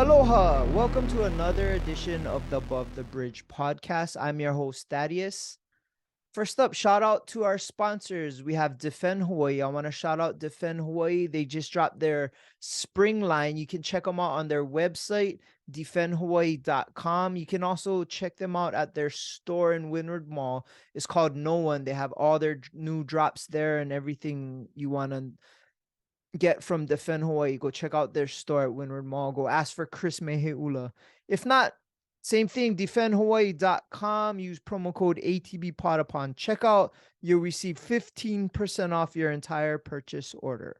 Aloha! Welcome to another edition of the Above the Bridge podcast. I'm your host, Thaddeus. First up, shout out to our sponsors. We have Defend Hawaii. I want to shout out Defend Hawaii. They just dropped their spring line. You can check them out on their website, defendhawaii.com. You can also check them out at their store in Windward Mall. It's called No One. They have all their new drops there and everything you want to get from Defend Hawaii. Go check out their store at Windward Mall. Go ask for Chris Meheula. If not, same thing, defendhawaii.com. Use promo code ATBPod upon checkout. You'll receive 15% off your entire purchase order.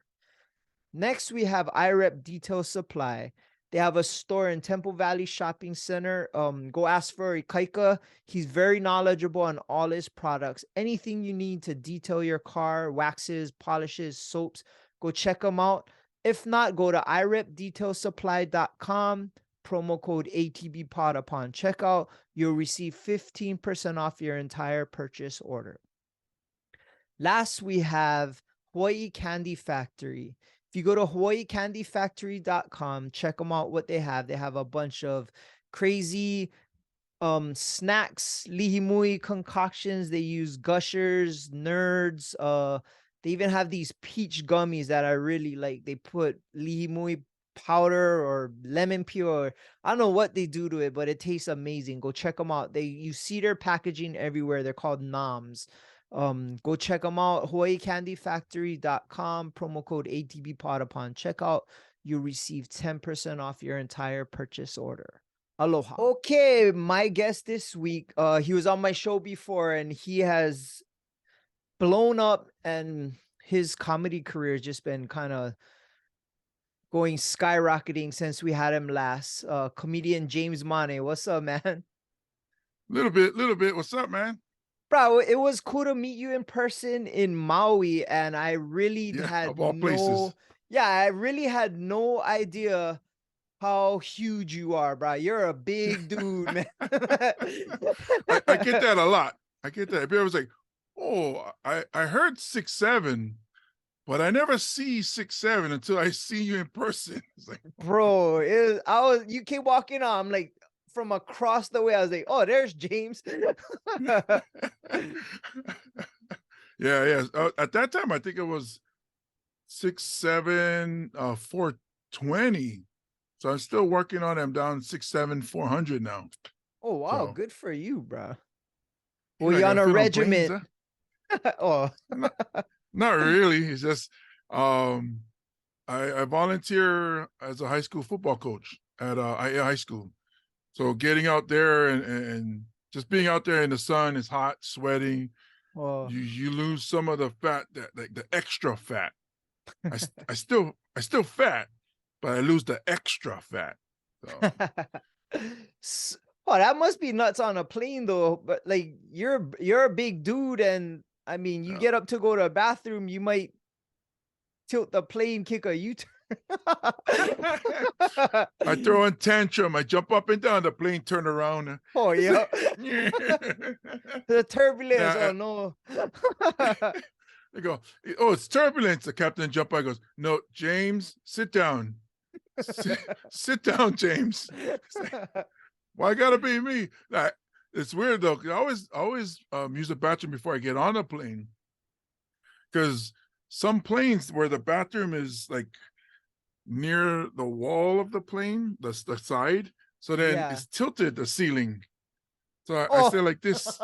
Next, we have IREP Detail Supply. They have a store in Temple Valley Shopping Center. Go ask for Ikaika. He's very knowledgeable on all his products. Anything you need to detail your car, waxes, polishes, soaps, go check them out. If not, go to irepdetailsupply.com. Promo code ATBPod upon checkout. You'll receive 15% off your entire purchase order. Last, we have Hawaii Candy Factory. If you go to hawaiicandyfactory.com, check them out what they have. They have a bunch of crazy snacks, lihimui concoctions. They use gushers, nerds. They even have these peach gummies that I really like. They put lihimui powder or lemon peel, or I don't know what they do to it, but it tastes amazing. Go check them out. You see their packaging everywhere. They're called NOMs. Go check them out. hawaiicandyfactory.com. Promo code ATBPod upon checkout. You'll receive 10% off your entire purchase order. Aloha. Okay, my guest this week, he was on my show before and he has blown up, and his comedy career has just been kind of going skyrocketing since we had him last. Comedian James Mane. What's up, man? Little bit. What's up, man? Bro, it was cool to meet you in person in Maui, and I really had Of all places. I really had no idea how huge you are, bro. You're a big dude, man. I get that a lot. I get that. People was like, oh, I heard 6'7", but I never see 6'7" until I see you in person. It's like, Bro, you came walking on, I'm like, from across the way, I was like, oh, there's James. yeah. At that time, I think it was 6'7", 420. So I'm still working on them down 6'7", 400 now. Oh, wow. So, Good for you, bro. you Well, know, I you on gotta a fit on planes, regiment. huh? Oh, Not really. It's just I volunteer as a high school football coach at IA High School. So getting out there and just being out there in the sun, it's hot, sweating. oh. You lose some of the fat, that like the extra fat. I still fat, but I lose the extra fat. So Oh, that must be nuts on a plane though. But like you're a big dude, and I mean you yeah. get up to go to a bathroom, you might tilt the plane, kick a U-turn. I throw a tantrum. I jump up and down. The plane turn around. Oh yeah. The turbulence. Yeah, Oh no. they go, oh, it's turbulence. The captain jump by goes, no, James, sit down. Sit down, James. Why gotta be me? It's weird though. I always use the bathroom before I get on a plane, because some planes where the bathroom is like near the wall of the plane, the side, so then Yeah. it's tilted the ceiling. So I Oh. say like this,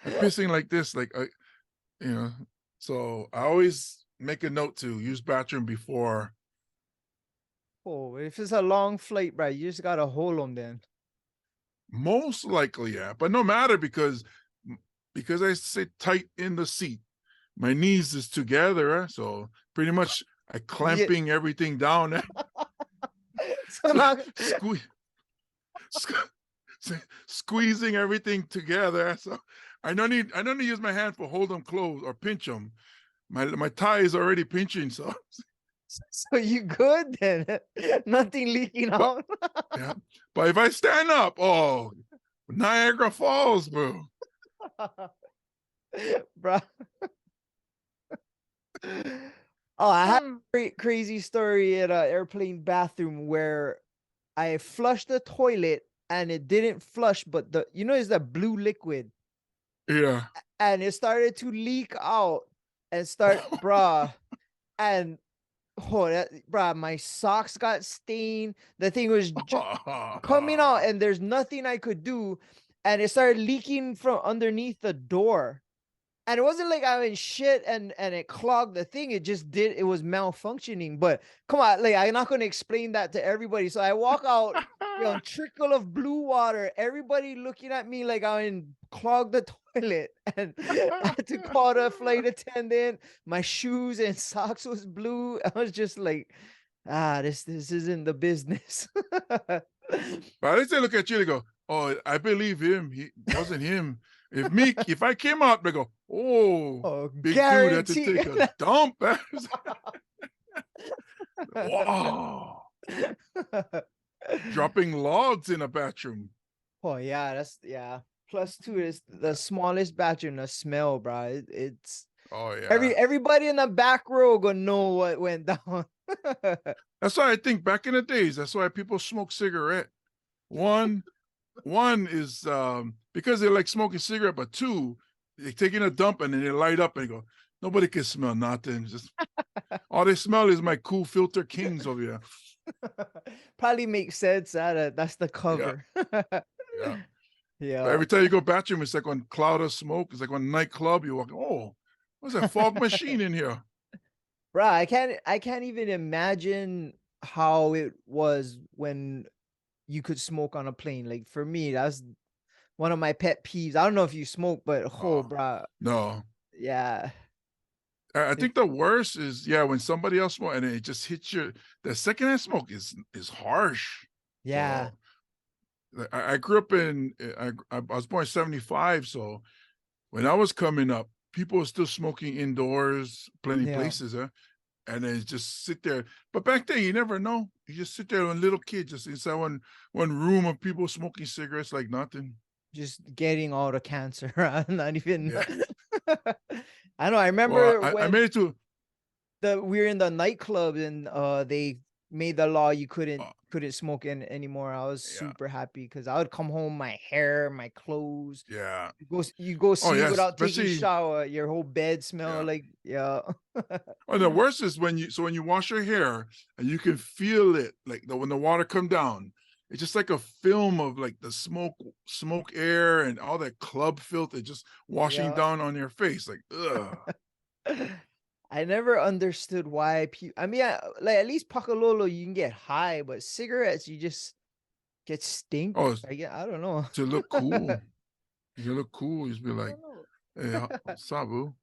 I'm pissing like this, like you know. So I always make a note to use bathroom before. Oh, if it's a long flight, bro, you just gotta hold them then. Most likely, yeah, but no matter, because I sit tight in the seat, my knees is together, so pretty much I Yeah. clamping everything down. So not Squeezing everything together. So I don't need to use my hand for hold them close or pinch them. My tie is already pinching, so so you good then? Nothing leaking but out. yeah. But if I stand up, oh, Niagara Falls, bro. Bro. Oh, I had a crazy story at an airplane bathroom where I flushed the toilet and it didn't flush, but it's the blue liquid, Yeah. and it started to leak out and start, bruh. And bruh, my socks got stained. The thing was coming out, and there's nothing I could do. And it started leaking from underneath the door. And it wasn't like I was shit and it clogged the thing. It was malfunctioning. But come on, like, I'm not going to explain that to everybody. So I walk out, trickle of blue water, everybody looking at me like I clogged the toilet, and I had to call the flight attendant. My shoes and socks was blue. I was just like, this isn't the business. But at least they look at you, they go, oh, I believe him. He wasn't him. If I came out, they go, oh, big guarantee. dude had to take a dump. Wow. Dropping logs in a bathroom. Oh yeah, Plus two is the smallest bathroom. The smell, bro. It's oh yeah. Everybody in the back row gonna know what went down. That's why I think back in the days, that's why people smoke cigarette. One is because they like smoking cigarette, but two, they're taking a dump and then they light up and they go, nobody can smell nothing. Just all they smell is my cool filter kings over here. Probably makes sense. That's the cover. Yeah. Yeah. But every time you go bathroom, it's like one cloud of smoke. It's like one nightclub. You walk, oh, what's that fog machine in here? Bro, I can't even imagine how it was when you could smoke on a plane. Like, for me, that's one of my pet peeves. I don't know if you smoke, but bro. No. Yeah. I think the worst is when somebody else smoke and it just hits you. The secondhand smoke is harsh. Yeah. So, I grew up I was born in 1975, so when I was coming up, people were still smoking indoors, plenty places, and then just sit there. But back then, you never know. You just sit there with a little kid, just inside one room of people smoking cigarettes like nothing. Just getting all the cancer. Not even. Yeah. I know. I remember when I made it to we were in the nightclub and they made the law you couldn't smoke anymore. I was super happy because I would come home, my hair, my clothes. Yeah. You go sleep without taking a shower. Your whole bed smell like the worst is when you wash your hair and you can feel it, like when the water come down. It's just like a film of like the smoke air and all that club filth just washing down on your face. Like, ugh. I never understood why people. I mean, like, at least Pakalolo, you can get high, but cigarettes, you just get stink. Oh, I don't know. To look cool. You look cool. You just be like, hey, Sabu.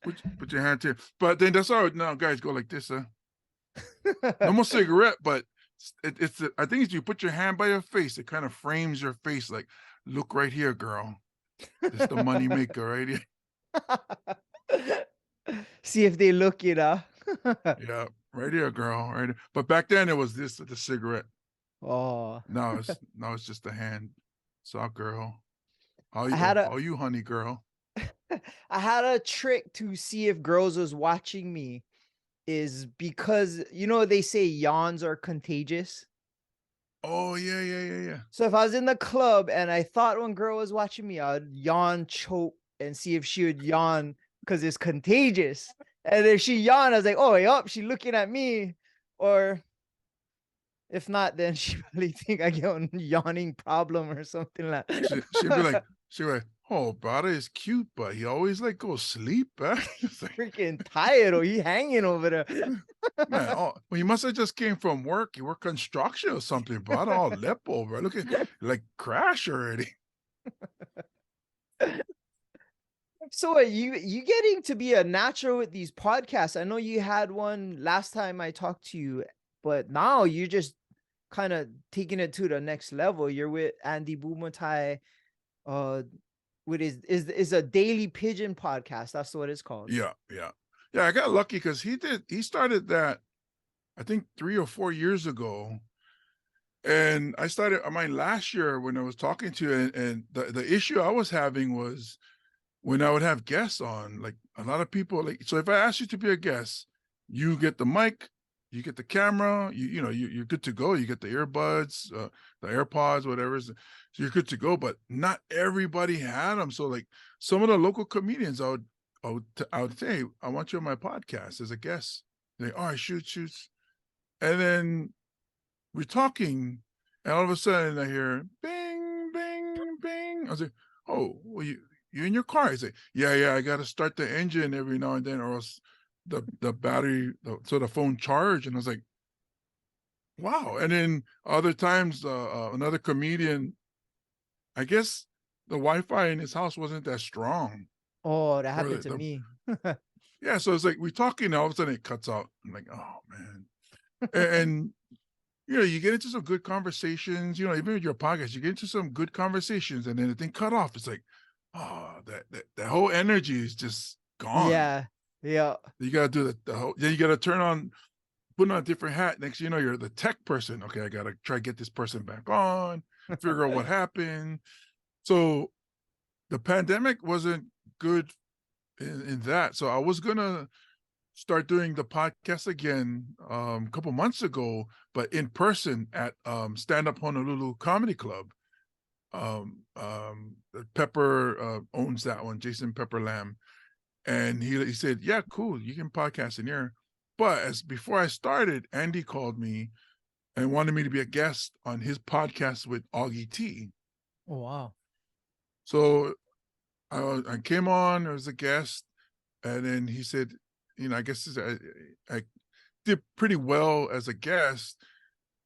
Put your hand here. But then that's all. Now, guys, go like this, huh? No more cigarette, but I think it's you put your hand by your face. It kind of frames your face. Like, look right here, girl. It's the money maker right here. See if they look it up. Yeah, right here, girl. Right here. But back then it was the cigarette. Oh. Now it's just the hand. So, girl. How you, honey girl? I had a trick to see if girls was watching me. Is because they say yawns are contagious. Oh yeah. So if I was in the club and I thought one girl was watching me, I'd yawn, choke, and see if she would yawn because it's contagious. And if she yawned, I was like, oh, yup, she's looking at me. Or if not, then she probably think I get a yawning problem or something like that. She'd be like, oh, brother is cute, but he always like go sleep. He's like, freaking tired, or he hanging over there. Man, well, you must have just came from work. You work construction or something, brother. All lip over. Look at like crash already. So you getting to be a natural with these podcasts? I know you had one last time I talked to you, but now you're just kind of taking it to the next level. You're with Andy Bumatai, with is a Daily Pigeon podcast. That's what it's called. Yeah. I got lucky because he started that, I think 3 or 4 years ago. And I started mine last year when I was talking to you, and the issue I was having was when I would have guests on, like a lot of people, like, so if I ask you to be a guest, you get the mic, you get the camera, you're good to go. You get the earbuds, the AirPods, whatever. So you're good to go. But not everybody had them. So like some of the local comedians, I would say, I want you on my podcast as a guest. They, all right, shoots. And then we're talking, and all of a sudden I hear bing, bing, bing. I was like, oh, well, you in your car? I say, yeah, I got to start the engine every now and then, or else the battery, so the phone charged. And I was like, wow. And then other times, another comedian, I guess the Wi-Fi in his house wasn't that strong. Oh, that Or happened to me. yeah, so it's like we're talking, and all of a sudden it cuts out. I'm like, oh man. And you get into some good conversations, even with your podcast, you get into some good conversations, and then the thing cut off. It's like, oh, that whole energy is just gone. Yeah. You gotta do the whole, then you gotta put on a different hat. Next thing you know, you're the tech person. Okay, I gotta try to get this person back on, figure out what happened. So the pandemic wasn't good in that. So I was gonna start doing the podcast again a couple months ago, but in person at Stand Up Honolulu Comedy Club. Pepper owns that one, Jason Pepper Lamb. And he said, yeah, cool, you can podcast in here. But before I started, Andy called me and wanted me to be a guest on his podcast with Augie T. Oh, wow. So I came on as a guest, and then he said, I guess I did pretty well as a guest.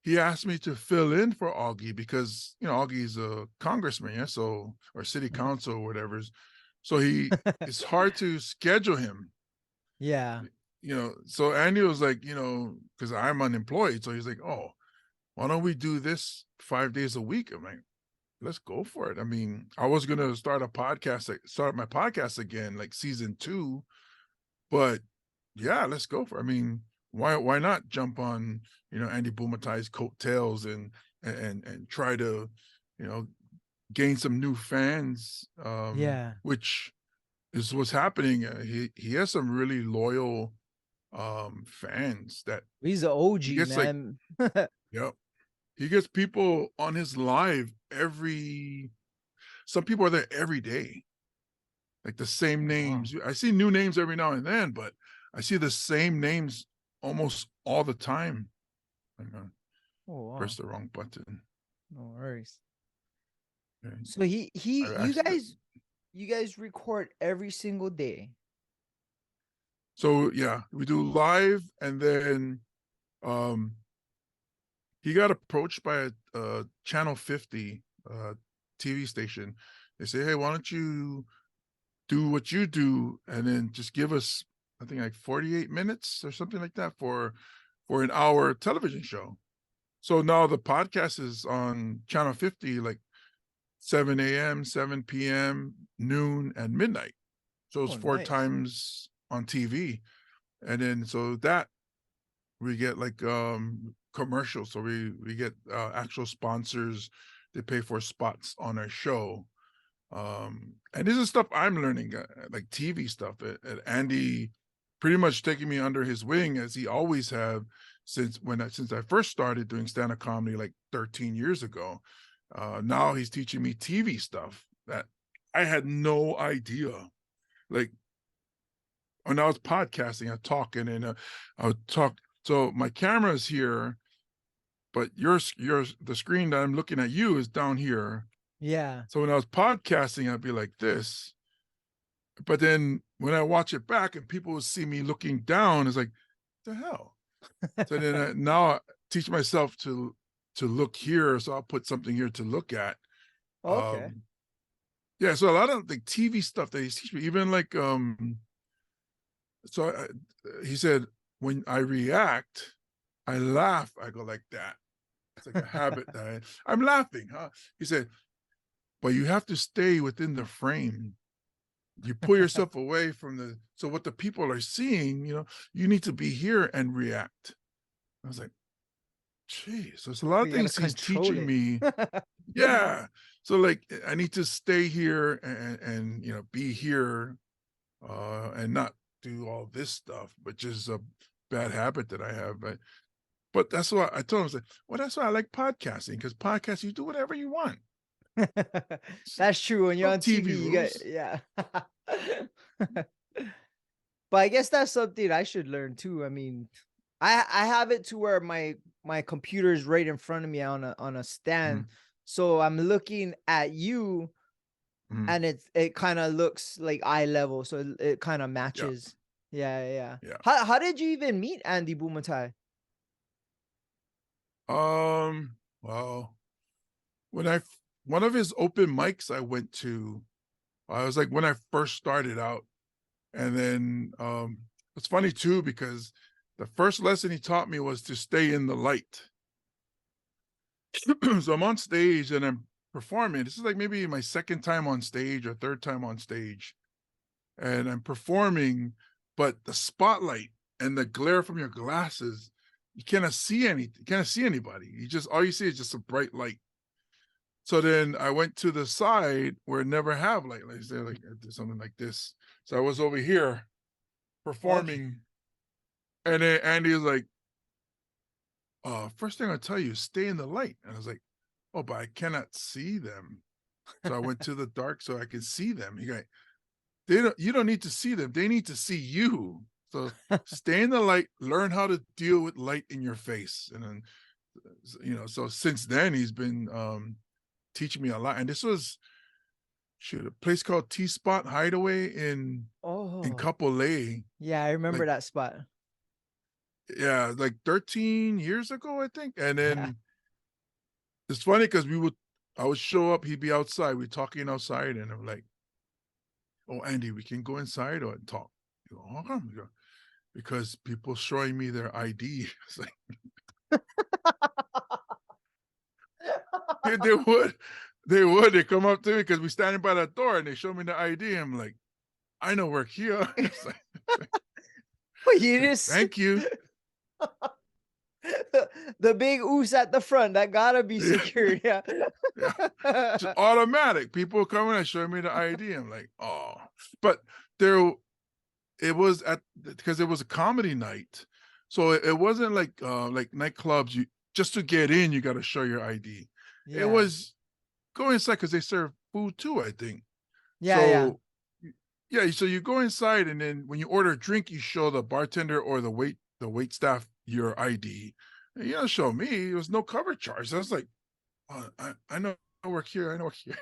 He asked me to fill in for Augie because, Augie's a congressman, yeah, so, or city council or whatever. So it's hard to schedule him. Yeah. So Andy was like, because I'm unemployed. So he's like, oh, why don't we do this 5 days a week? I'm like, let's go for it. I mean, I was going to start my podcast again, like season 2, but yeah, let's go for it. I mean, why not jump on, Andy Bumatai's coattails and try to, gain some new fans, Yeah. which is what's happening. He has some really loyal fans that He's an OG, he gets, man. yep. He gets people on his live some people are there every day. Like the same names. Wow. I see new names every now and then, but I see the same names almost all the time. Oh, wow. Press the wrong button. No worries. Okay. So you guys record every single day. So yeah, we do live, and then he got approached by a Channel 50 TV station. They say, hey, why don't you do what you do and then just give us, I think, like 48 minutes or something like that for an hour television show. So now the podcast is on Channel 50, like 7 a.m., 7 p.m., noon, and midnight. So it's 4 times on TV. And then so that we get like commercials. So we get actual sponsors. They pay for spots on our show. And this is stuff I'm learning, like TV stuff. And Andy pretty much taking me under his wing, as he always have since I first started doing stand-up comedy like 13 years ago. Now he's teaching me TV stuff that I had no idea. Like when I was podcasting, I'm talking, and I would talk. So my camera's here, but the screen that I'm looking at you is down here. Yeah. So when I was podcasting, I'd be like this. But then when I watch it back and people would see me looking down, it's like, what the hell? So then now I teach myself to look here. So I'll put something here to look at. Okay. Yeah. So a lot of the TV stuff that he's teaching me, even like, he said, when I react, I laugh. I go like that. It's like a habit that I'm laughing, huh? He said, but you have to stay within the frame. You pull yourself away from so what the people are seeing, you need to be here and react. I was like, geez, there's a lot of things he's teaching me. Yeah. So like, I need to stay here and be here and not do all this stuff, but just bad habit that I have. But that's why I told him, I was like, well, that's why I like podcasting, because podcasts, you do whatever you want. That's true. When you're No on TV, TV you rules. get, yeah. But I guess that's something I should learn too. I mean, I have it to where my computer is right in front of me on a stand. Mhm. So I'm looking at you Mhm. and it kind of looks like eye level. So it kind of Yeah, matches. Yeah, yeah. yeah. How did you even meet Andy Bumatai? Well, when one of his open mics I went to, I was like when I first started out, and then it's funny too because the first lesson he taught me was to stay in the light. So I'm on stage and I'm performing. This is like maybe my second time on stage or third time on stage, and I'm performing, but the spotlight and the glare from your glasses, you cannot see anything. You cannot see anybody. You just all you see is just a bright light. So then I went to the side where it never have light, like say like something like this. So I was over here Okay. performing, and then Andy was like, first thing I tell you, stay in the light. And I was like, oh, but I cannot see them. So I went to the dark so I could see them. He go, you don't need to see them. They need to see you. So stay in the light, learn how to deal with light in your face. And then, so since then he's been teaching me a lot. And this was a place called T Spot Hideaway in Oh, Kapolei. yeah, I remember Like, that spot. yeah, like 13 years ago, I think. And Yeah. then it's funny because I would show up, he'd be outside, we're talking outside, and I'm like, oh, Andy, we can go inside or talk. You go, how come? You go, because people showing me their ID. It's like, they would. They come up to me because we standing by the door and they show me the ID. I'm like, I know work here. It's like, But you just thank you. the big oos at the front that gotta be Yeah, secured. Yeah. yeah. Just automatic. People coming and showing me the ID. I'm like, oh. But it was because it was a comedy night. So it wasn't like nightclubs, you just to get in, you got to show your ID. It Yeah. was go inside because they serve food too, I think. Yeah. Yeah. So yeah, so you go inside and then when you order a drink, you show the bartender or the wait staff your ID. And you don't show me. It was no cover charge. I was like, oh, I know I work here. I know I work here.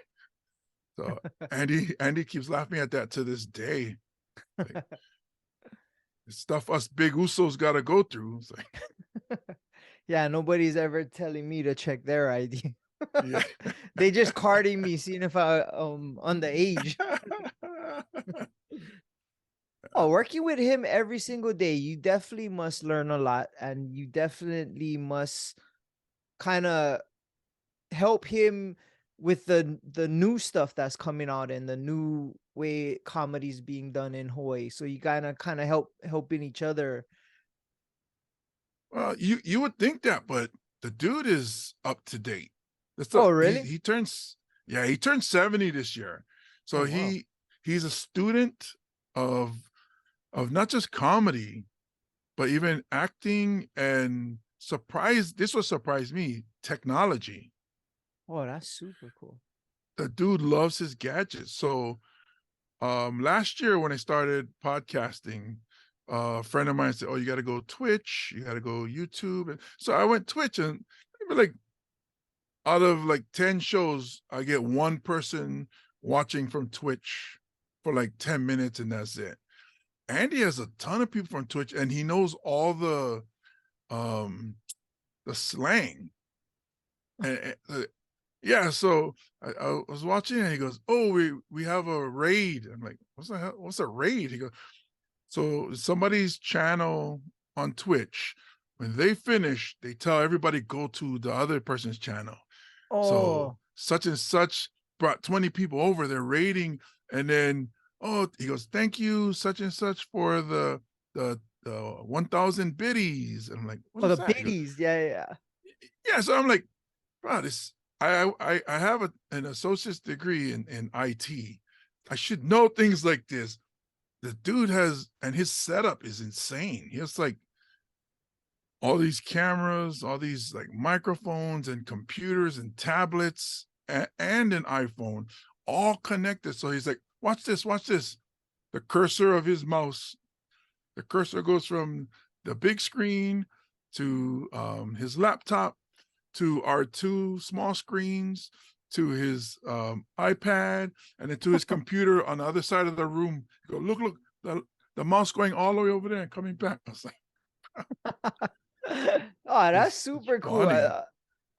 So Andy keeps laughing at that to this day. Like, stuff us big Usos got to go through. It's like, Yeah. Nobody's ever telling me to check their ID. yeah. They just carding me, seeing if I on the age. Oh, working with him every single day, you definitely must learn a lot, and you definitely must kind of help him with the new stuff that's coming out and the new way comedy's being done in Hawaii. So you kind of helping each other. Well, you would think that, but the dude is up to date. Oh, really? He turns he turned 70 this year. Oh, So wow. he's a student of not just comedy, but even acting and this was surprised me, technology. Oh, that's super cool. The dude loves his gadgets. So last year when I started podcasting, a friend of mine said, oh, you got to go Twitch, you got to go YouTube. And so I went Twitch, and maybe like out of like 10 shows, I get one person watching from Twitch for like 10 minutes, and that's it. Andy has a ton of people from Twitch, and he knows all the slang. And, yeah, so I was watching, and he goes, oh, we have a raid. I'm like, what's the hell? What's a raid? He goes, so somebody's channel on Twitch, when they finish, they tell everybody go to the other person's channel. So Oh, such and such brought 20 people over, they're raiding, and then he goes, thank you, such and such, for the 1,000 biddies. And I'm like, what oh, is the that? He goes, biddies. Yeah, yeah. yeah. So I'm like, wow, this I have an associate's degree in IT. I should know things like this. The dude has, and his setup is insane. He has like all these cameras, all these like microphones and computers and tablets and an iPhone all connected. So he's like, watch this, watch this. The cursor of his mouse, the cursor goes from the big screen to his laptop, to our two small screens, to his iPad, and then to his computer on the other side of the room. You go, look, the mouse going all the way over there and coming back. I was like, Oh, that's it's super cool. funny.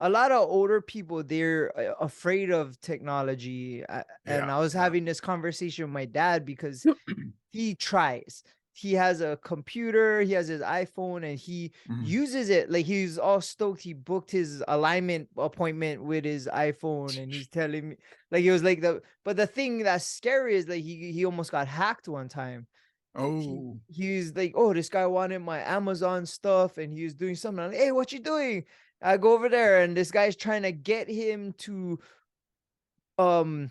A lot of older people, they're afraid of technology. And Yeah, I was yeah. having this conversation with my dad because he tries. He has a computer, he has his iPhone, and he Mhm. uses it. Like, he's all stoked. He booked his alignment appointment with his iPhone, and he's telling me, like, it was like but the thing that's scary is like he almost got hacked one time. Oh, He's like, oh, this guy wanted my Amazon stuff, and he was doing something. I'm like, hey, what you doing? I go over there, and this guy's trying to get him to um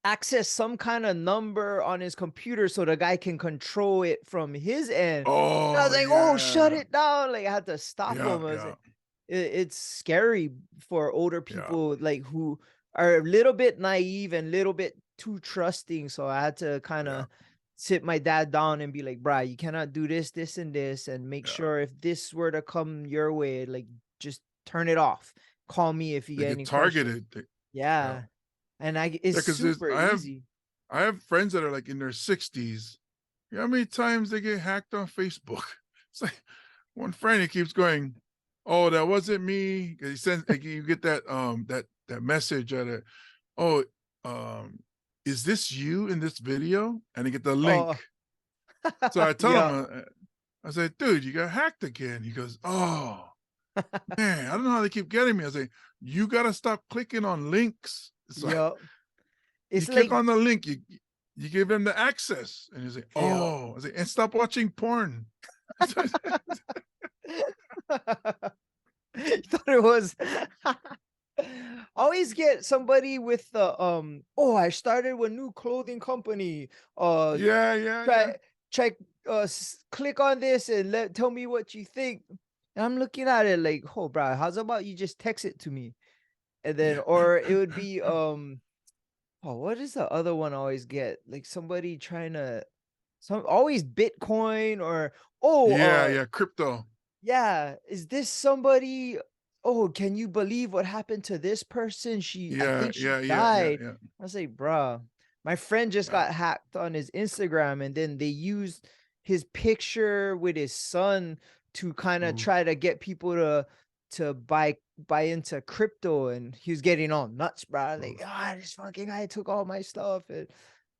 access some kind of number on his computer so the guy can control it from his end. And I was oh like, oh, shut yeah, it down. Like, I had to stop him. I yeah, was yeah, like, it's scary for older yeah, people, like, who are a little bit naive and a little bit too trusting. So I had to kind yeah, of sit my dad down and be like, "Bro, you cannot do this, this, and this, and make yeah. sure if this were to come your way, like, just turn it off. Call me if you They get get any questions." targeted. Yeah, Yeah, and it's yeah. Because super easy. I have friends that are like in their 60s. You know how many times they get hacked on Facebook? It's like one friend, he keeps going, "Oh, that wasn't me." 'Cause he sends, like, you get that that message at it. Oh, is this you in this video? And they get the link. Oh, So I tell yeah. him, I say, dude, you got hacked again. He goes, oh man, I don't know how they keep getting me. I say, you got to stop clicking on links. It's like Yeah. you It's click like, on the link, you give them the access, and you say, yeah. oh, I say, and stop watching porn. You thought it was always get somebody with the oh, I started a new clothing company. Yeah, yeah, yeah, Try click on this and tell me what you think. And I'm looking at it like, oh, bro, how's about you just text it to me? And then, yeah. or it would be oh, what is the other one I always get? Like, somebody trying to, always Bitcoin, or oh, Yeah, yeah, crypto. yeah, is this somebody? Oh, can you believe what happened to this person? I Yeah, think she yeah, yeah, yeah, died. yeah, I was like, bruh, my friend just yeah. got hacked on his Instagram, and then they used his picture with his son to kind of Ooh, try to get people to buy into crypto, and he was getting all nuts, bro. ooh, Like, ah, this fucking guy took all my stuff.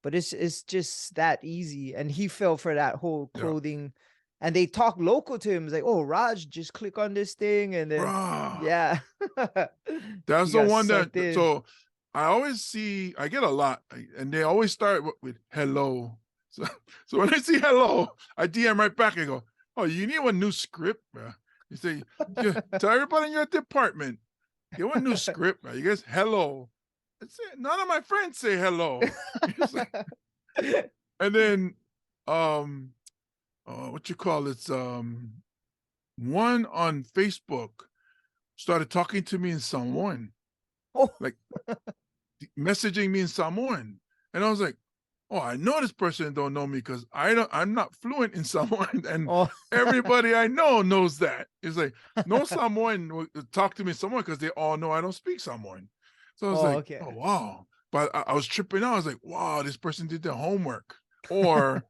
But it's just that easy. And he fell for that whole yeah. clothing, and they talk local to him. It's like, oh, Raj, just click on this thing, and then Bruh. yeah. That's He the got one that sucked in. so I always see I get a lot, and they always start with hello. So so when I see hello, I DM right back and go, "Oh, you need one new script, bro." You say, "Yeah, tell everybody in your department, get one new script, bro. You guys, hello." It's none of my friends say hello. It's like- and then um what you call it's one on Facebook started talking to me in Samoan, Oh, like messaging me in Samoan. And I was like, oh, I know this person don't know me because I'm not fluent in Samoan. And oh, everybody I know knows that. It's like, no Samoan will talk to me in Samoan because they all know I don't speak Samoan. So I was oh, like, okay. oh wow. But I was tripping out. I was like, wow, this person did their homework. Or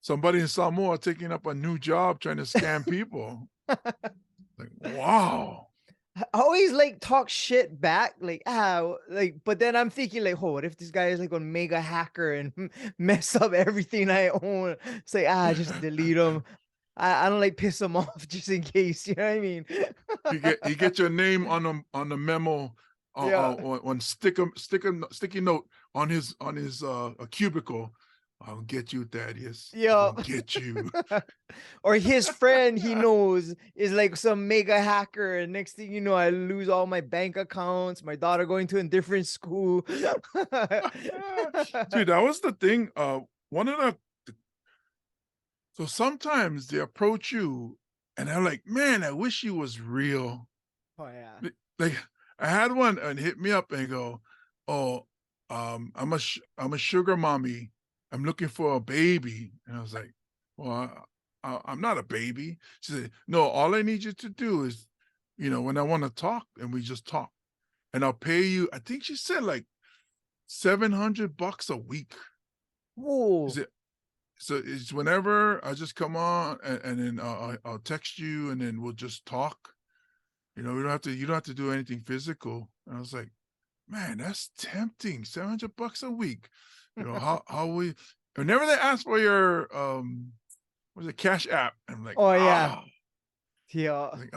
somebody in Samoa taking up a new job trying to scam people. Like, wow. I always like talk shit back, like, like, but then I'm thinking like, oh, what if this guy is like a mega hacker and mess up everything I own? It's like, just delete him. I don't like piss him off just in case, you know what I mean? You get your name on the memo Yeah. on sticky note on his a cubicle. I'll get you, Thaddeus. I'm Yeah. gonna get you. Or his friend he knows is like some mega hacker, and next thing you know, I lose all my bank accounts, my daughter going to a different school. Dude, that was the thing. One of the so sometimes they approach you And I'm like, man, I wish he was real. Oh yeah. Like I had one and hit me up and go, oh, I'm a sugar mommy. I'm looking for a baby. And I was like, well, I'm not a baby. She said, no, all I need you to do is, when I want to talk, and we just talk, and I'll pay you. I think she said like $700 a week. Whoa. Is it? So it's whenever I just come on, and then I'll text you, and then we'll just talk. We don't have to. You don't have to do anything physical. And I was like, man, that's tempting. $700 a week. How we. Whenever they ask for your what's it, Cash App, I'm like, Oh yeah. Yeah. like,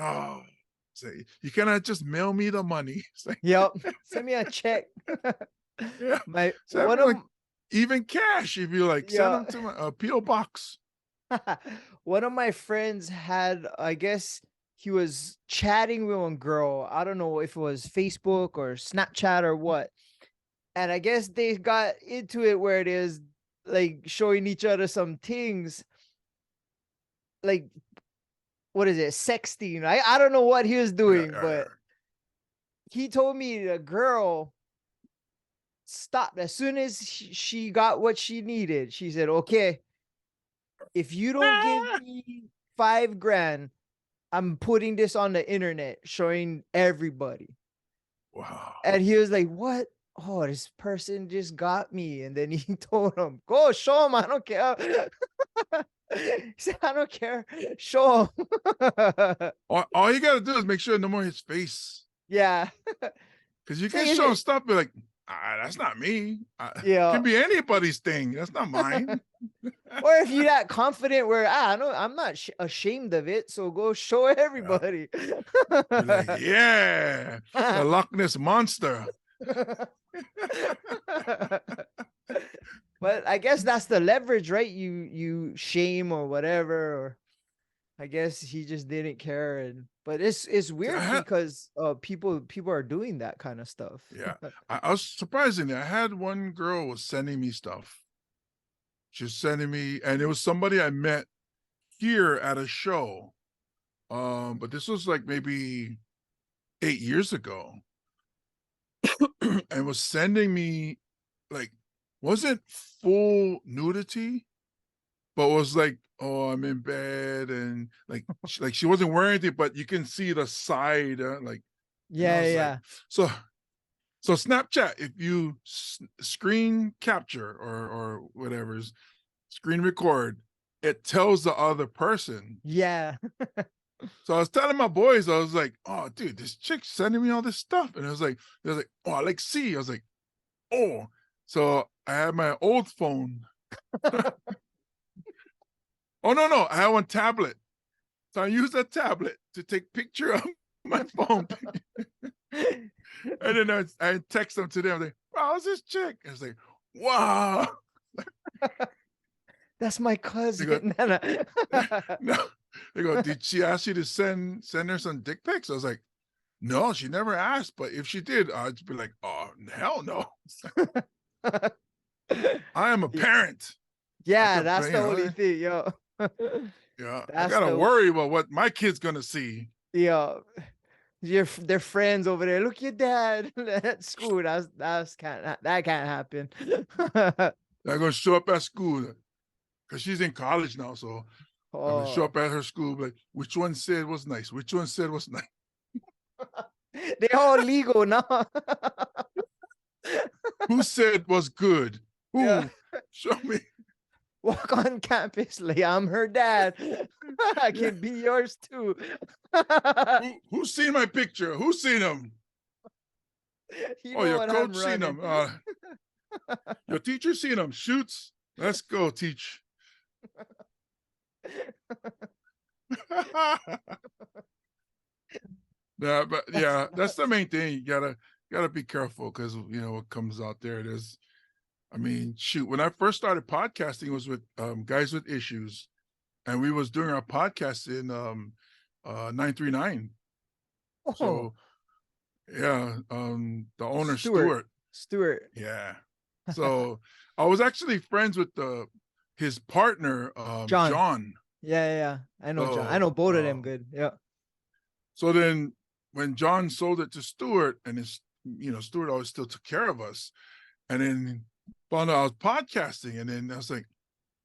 say you cannot just mail me the money. It's like, Yep. Send me a check. yeah. My Send one me, of like, even cash if you like. Send them to my PO box. one of my friends had, I guess he was chatting with one girl. I don't know if it was Facebook or Snapchat or what. And I guess they got into it where it is like showing each other some things. Like, what is it? Sexting. I don't know what he was doing, but he told me the girl stopped as soon as she got what she needed. She said, okay, if you don't give me $5,000, I'm putting this on the internet, showing everybody. Wow. And he was like, what? Oh, this person just got me. And then he told him, go show him. I don't care. He said, I don't care. Show him. All you gotta do is make sure no more his face. Yeah. Because you can show stuff, be like, that's not me. Yeah. It can be anybody's thing. That's not mine. Or if you're that confident where I'm not ashamed of it, so go show everybody. You're like, yeah, the Loch Ness monster. But I guess that's the leverage, right? You shame or whatever, or I guess he just didn't care. But it's weird because people are doing that kind of stuff. Yeah, I was surprisingly, I had one girl was sending me stuff. She's sending me, and it was somebody I met here at a show. But this was like maybe 8 years ago. And was sending me, like, wasn't full nudity, but was like, oh, I'm in bed, and like she wasn't wearing anything, but you can see the side, like, yeah. Like, so Snapchat, if you screen capture or whatever, screen record, it tells the other person. Yeah. So I was telling my boys, I was like, oh, dude, this chick's sending me all this stuff. And it was like, oh, I like see. I was like, oh. So I had my old phone. Oh, no. I had one tablet. So I used that tablet to take picture of my phone. And then I text them to them. Like, wow, how's this chick? And I was like, wow. That's my cousin. No. They go, did she ask you to send her some dick pics? I was like, no, she never asked. But if she did, I'd be like, oh, hell no. I am a parent. Yeah, that's the only thing, yo. Yeah, I gotta worry about what my kid's gonna see. Yeah, their friends over there. Look, your dad at school. That can't happen. They're gonna show up at school because she's in college now. So I'm gonna show up at her school. Like, which one said was nice? Which one said was nice? They're all legal now. Who said was good? Who? Yeah. Show me. Walk on campus, like, I'm her dad. I can be yours too. Who's seen my picture? Who's seen him? Your coach seen him. Your teacher seen him. Shoots. Let's go, teach. Yeah, but yeah, that's the main thing. You gotta be careful because what comes out there. I mean, shoot, when I first started podcasting, it was with Guys with Issues, and we was doing our podcast in 939. Oh. So yeah, the owner Stuart. Yeah. So I was actually friends with his partner, John. Yeah. I know John. I So know both of them good. Yeah. so then when John sold it to Stuart, and Stuart always still took care of us, and then found out I was podcasting, and then I was like,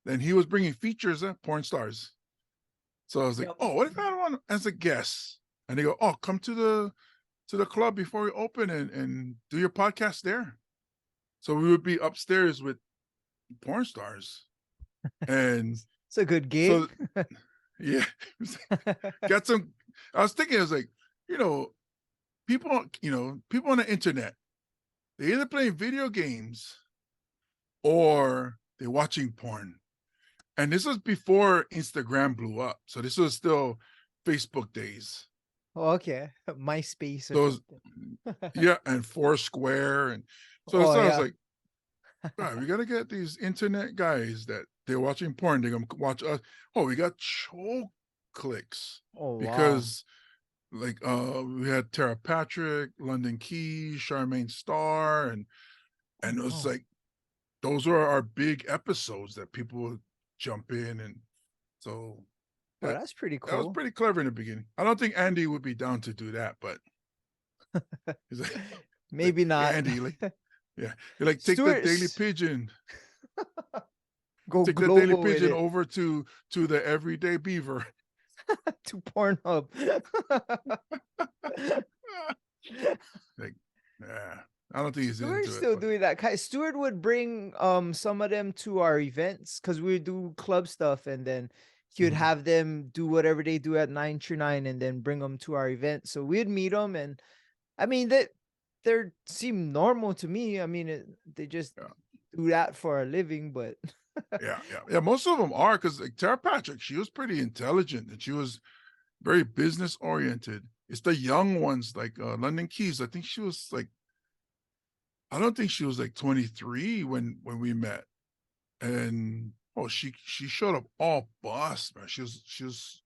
then he was bringing features of porn stars. So I was like, Yep. oh, what if I had one as a guest? And they go, oh, come to the club before we open and do your podcast there. So we would be upstairs with porn stars. And It's a good so, gig. yeah, got some, I was thinking, I was like, people on the internet, they either playing video games or they're watching porn. And this was before Instagram blew up. So this was still Facebook days. Oh, okay. MySpace or Those, something. yeah, and Foursquare. And so Oh, I was yeah. like, all right, we got to get these internet guys that they're watching porn. They're going to watch us. Oh, we got choke clicks Oh, wow. because like we had Tara Patrick, London Keys, Charmaine Starr, and it was Oh. like, those were our big episodes that people would jump in. And so Oh, that's pretty that was cool. pretty clever in the beginning. I don't think Andy would be down to do that, but he's like, Maybe not. Andy, like, yeah, you're like, take Stuart, the Daily Pigeon, go take the Daily global with Pigeon it over to the Everyday Beaver. to Pornhub. Like, yeah, I don't think he's Stuart's into still it. doing that. Stuart would bring some of them to our events because we would do club stuff, and then he would Mhm. have them do whatever they do at 939 and then bring them to our event. So we'd meet them, and I mean they seem normal to me. I mean they just do that for a living, but Yeah. Most of them are, because like Tara Patrick, she was pretty intelligent and she was very business oriented. It's the young ones like London Keys. I think she was like, I don't think she was like 23 when we met, and she showed up all boss, man. She was.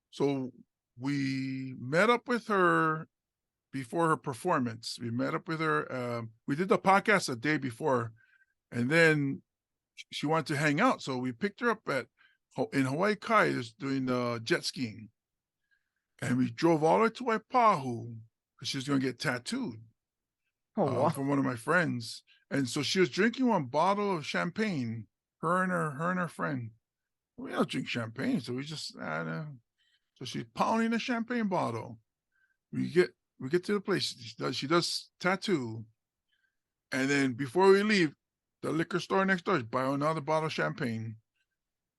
So we met up with her before her performance. We met up with her. We did the podcast a day before, and then she wanted to hang out. So we picked her up in Hawaii Kai, just doing jet skiing, and we drove all the way to Waipahu because she was going to get tattooed wow. from one of my friends. And so she was drinking one bottle of champagne. Her and her friend. We don't drink champagne, so we just so she's pounding a champagne bottle. We get to the place. She does tattoo, and then before we leave, the liquor store next door, buy another bottle of champagne.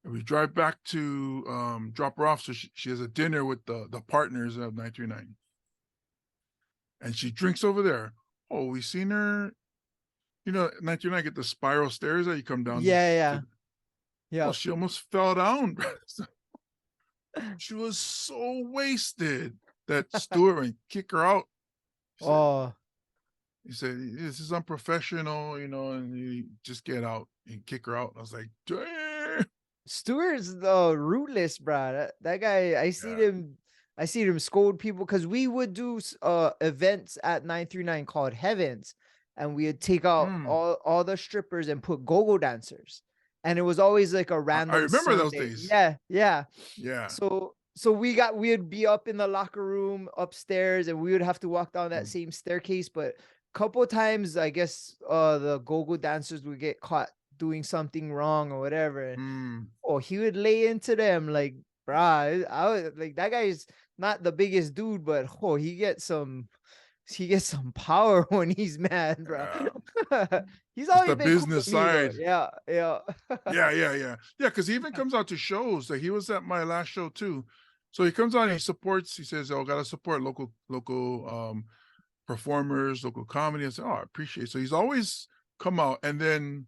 And we drive back to drop her off. So she has a dinner with the partners of 939. And she drinks over there. Oh, we seen her. 939 get the spiral stairs that you come down. Yeah. Oh, she almost fell down. She was so wasted that Stuart went kick her out. He said, this is unprofessional, and you just get out and kick her out. I was like, damn. Stuart's rootless, bro. That guy, I see him scold people because we would do events at 939 called Heavens, and we would take out all the strippers and put go-go dancers, and it was always like a random. I remember those Sunday. days. Yeah. So we'd be up in the locker room upstairs, and we would have to walk down that same staircase. But a couple of times, I guess the go-go dancers would get caught doing something wrong or whatever. He would lay into them like, brah. I was like, that guy's not the biggest dude, but he gets some power when he's mad, bro. He's always the been cool business with me, though. side. Yeah. Yeah. Because he even comes out to shows. Like he was at my last show too. So he comes on, he supports. He says, "Oh, gotta support local performers, local comedy." I said, "Oh, I appreciate it." So he's always come out. And then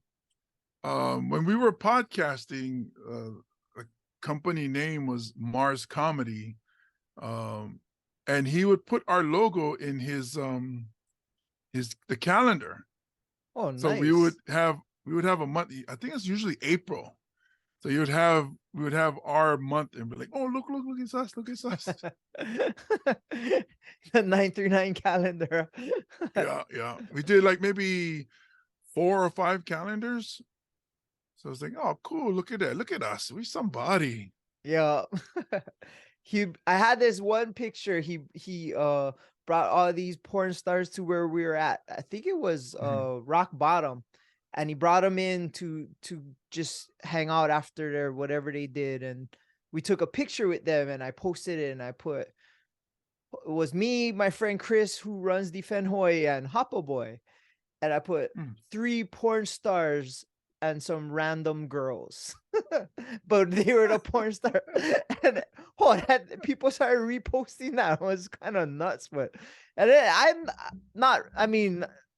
when we were podcasting, a company name was Mars Comedy, and he would put our logo in the calendar. Oh, nice. So we would have a month. I think it's usually April. So we would have our month and be like, "Oh, look, it's us, look, it's us." The 939 calendar. Yeah. We did like maybe 4 or 5 calendars. So I was like, oh, cool. Look at that. Look at us. We somebody. Yeah. I had this one picture. He brought all these porn stars to where we were at. I think it was Rock Bottom. And he brought them in to just hang out after their whatever they did. And we took a picture with them and I posted it and I put, it was me, my friend Chris, who runs Defend Hoy, and Hoppo Boy. And I put 3 porn stars and some random girls. But they were the porn star. And people started reposting that. It was kind of nuts. But and then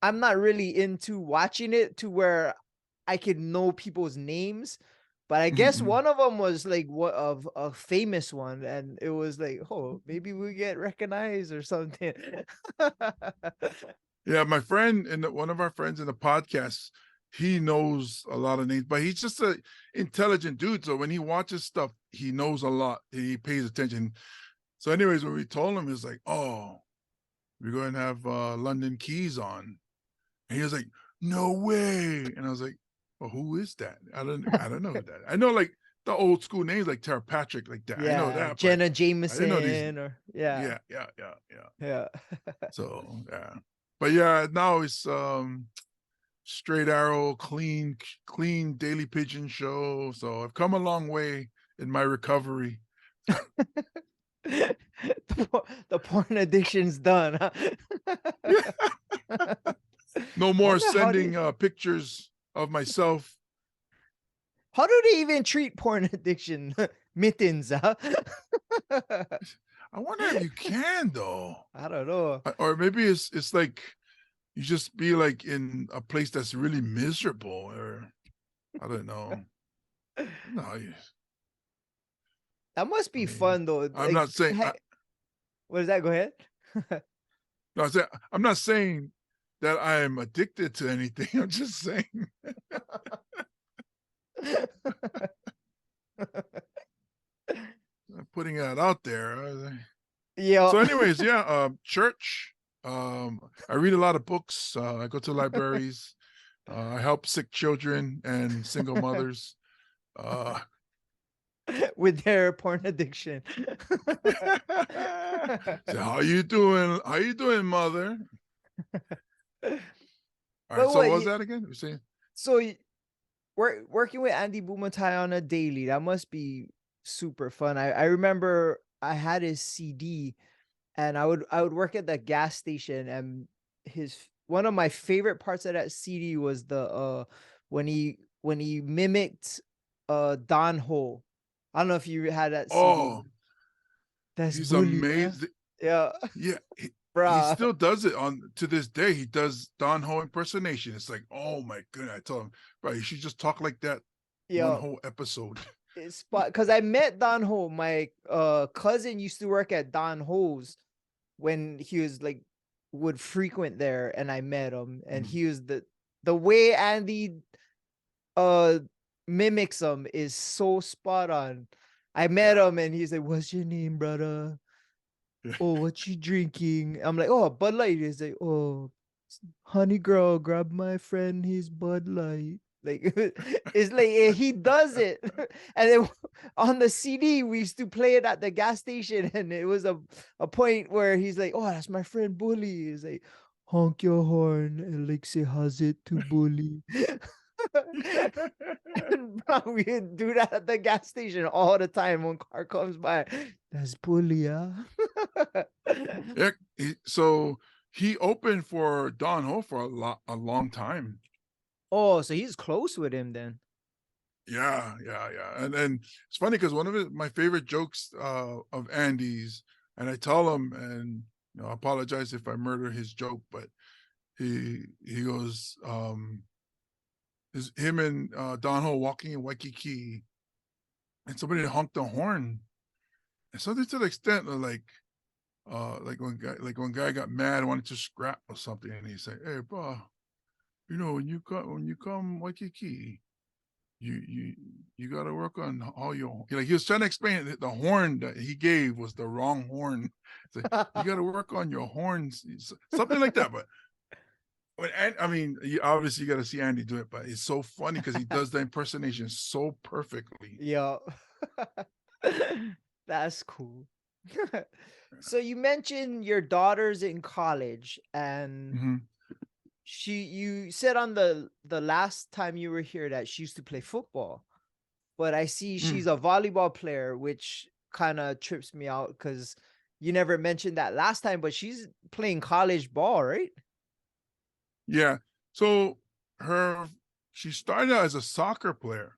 I'm not really into watching it to where I could know people's names. But I guess one of them was like what of a famous one, and it was like, oh, maybe we get recognized or something. Yeah, my friend and one of our friends in the podcast, he knows a lot of names, but he's just a intelligent dude. So when he watches stuff, he knows a lot. He pays attention. So, anyways, when we told him, he was like, "Oh, we're going to have London Keys on," and he was like, "No way!" And I was like, "Well, who is that? I don't know who that. I know like the old school names like Tara Patrick, like that. Yeah, I know that. Jenna Jameson, I didn't know these. yeah. So yeah, but yeah, now it's straight arrow, clean Daily Pigeon show. So I've come a long way in my recovery. The porn addiction's done, huh? No more sending pictures of myself. How do they even treat porn addiction? Mittens, huh? I wonder if you can though. I don't know. Or maybe it's like you just be like in a place that's really miserable, or I don't know. No, that must be fun though. I'm not saying. What is that? Go ahead. No, I'm not saying that I am addicted to anything. I'm just saying. I'm putting that out there. Yeah. So, anyways, yeah. Church. I read a lot of books. I go to libraries. I help sick children and single mothers. With their porn addiction. So how you doing? How you doing, mother? All right. So what was that again? You're saying? So working with Andy Bumatai on a daily, that must be super fun. I remember I had his CD, and I would work at the gas station, and one of my favorite parts of that CD was the when he mimicked Don Ho. I don't know if you had that CD. Oh, he's amazing. Yeah. Yeah. He still does it to this day. He does Don Ho impersonation. It's like, oh my goodness. I told him, bro, you should just talk like that one whole episode. It's because I met Don Ho. My cousin used to work at Don Ho's when he was like would frequent there, and I met him, and he was the way Andy mimics him is so spot on. I met him and he's like, "What's your name, brother? Oh, what you drinking?" I'm like, "Oh, Bud Light." He's like, "Oh, honey girl, grab my friend his Bud Light." Like it's like he does it. And then on the CD we used to play it at the gas station, and it was a point where he's like, "Oh, that's my friend Bully." He's like, "Honk your horn, Elixir has it to Bully." And bro, we do that at the gas station all the time when car comes by. That's Bully, huh? Yeah. So he opened for Don Ho for a long time. Oh, so he's close with him then. Yeah. And it's funny because one of my favorite jokes of Andy's, and I tell him, and I apologize if I murder his joke, but he goes, is him and Don Ho walking in Waikiki, and somebody honked the horn, and something to the extent of like when guy got mad, wanted to scrap or something, and he said, "Hey, bro, when you come Waikiki, you got to work on all your." He was trying to explain that the horn that he gave was the wrong horn. So you got to work on your horns, something like that, but. And I mean, obviously you got to see Andy do it, but it's so funny because he does the impersonation so perfectly. Yeah. That's cool. So you mentioned your daughter's in college, and Mhm. you said on the last time you were here that she used to play football, but I see Mm. she's a volleyball player, which kind of trips me out because you never mentioned that last time, but she's playing college ball, right? Yeah. So her, she started out as a soccer player.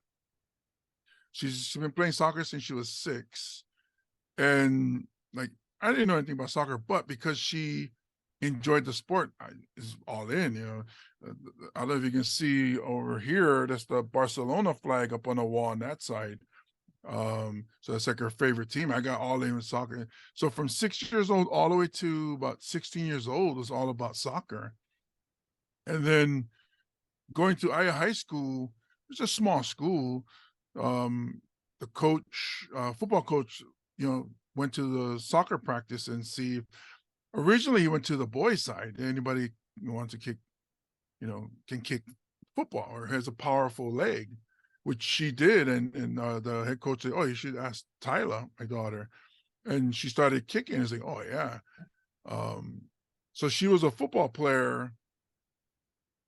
She's been playing soccer since she was 6. And like, I didn't know anything about soccer, but because she enjoyed the sport, is all in, you know. I don't know if you can see over here, that's the Barcelona flag up on the wall on that side. So it's like her favorite team. I got all in with soccer. So from 6 years old all the way to about 16 years old was all about soccer. And then going to Aya High School, it's a small school. Um, the coach, football coach, you know, went to the soccer practice and see. Originally, he went to the boys' side. Anybody who wants to kick, you know, can kick football or has a powerful leg, which she did. And the head coach said, "Oh, you should ask Tyla, my daughter." And she started kicking. It's like, "Oh yeah." Um, so she was a football player,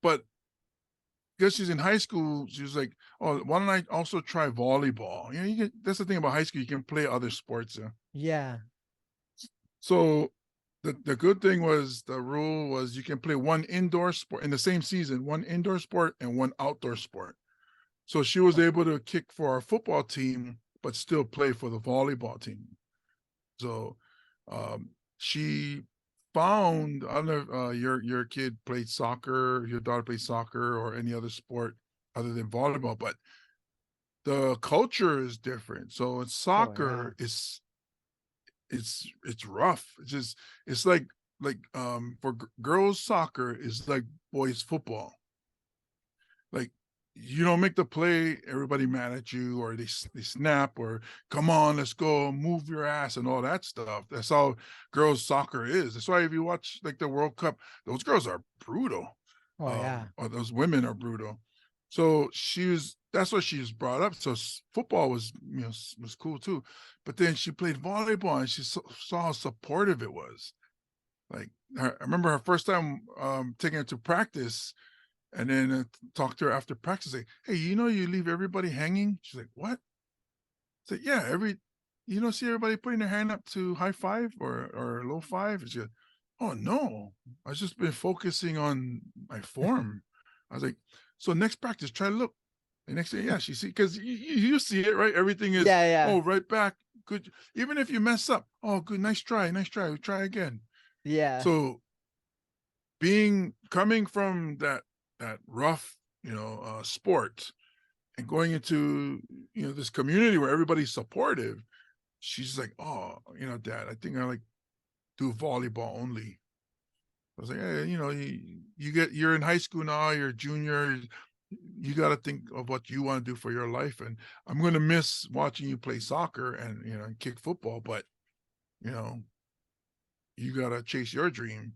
but because she's in high school, she was like, "Oh, why don't I also try volleyball?" You know, that's the thing about high school; you can play other sports. Yeah. So the good thing was the rule was you can play one indoor sport in the same season, one indoor sport and one outdoor sport. So she was able to kick for our football team, but still play for the volleyball team. So she found, I don't know if your kid played soccer, your daughter played soccer or any other sport other than volleyball, but the culture is different. So in Oh yeah. soccer, it's rough. It's just it's like for girls soccer is like boys football. Like you don't make the play, everybody mad at you, or they snap, or come on, let's go, move your ass, and all that stuff. That's how girls soccer is. That's why if you watch like the World Cup, those girls are brutal, Oh yeah. or those women are brutal. So that's what she was brought up. So football was was cool too, but then she played volleyball and she saw how supportive it was. Like I remember her first time taking her to practice and then talked to her after practice, like, "Hey, you know, you leave everybody hanging." She's like, "What?" I said, "Yeah, you don't see everybody putting their hand up to high five or low five." And she goes, "Oh no, I've just been focusing on my form." I was like, "So next practice, try to look." The next day, yeah, she see because you see it, right? Everything is, Yeah, yeah. oh, right back, good. Even if you mess up, oh, good, nice try, nice try. We try again. Yeah. So coming from that rough, sport and going into this community where everybody's supportive, she's like, "Oh, Dad, I think I like do volleyball only." I was like, "Hey, you're in high school now, you're a junior, you got to think of what you want to do for your life, and I'm going to miss watching you play soccer and and kick football, but you know you got to chase your dream."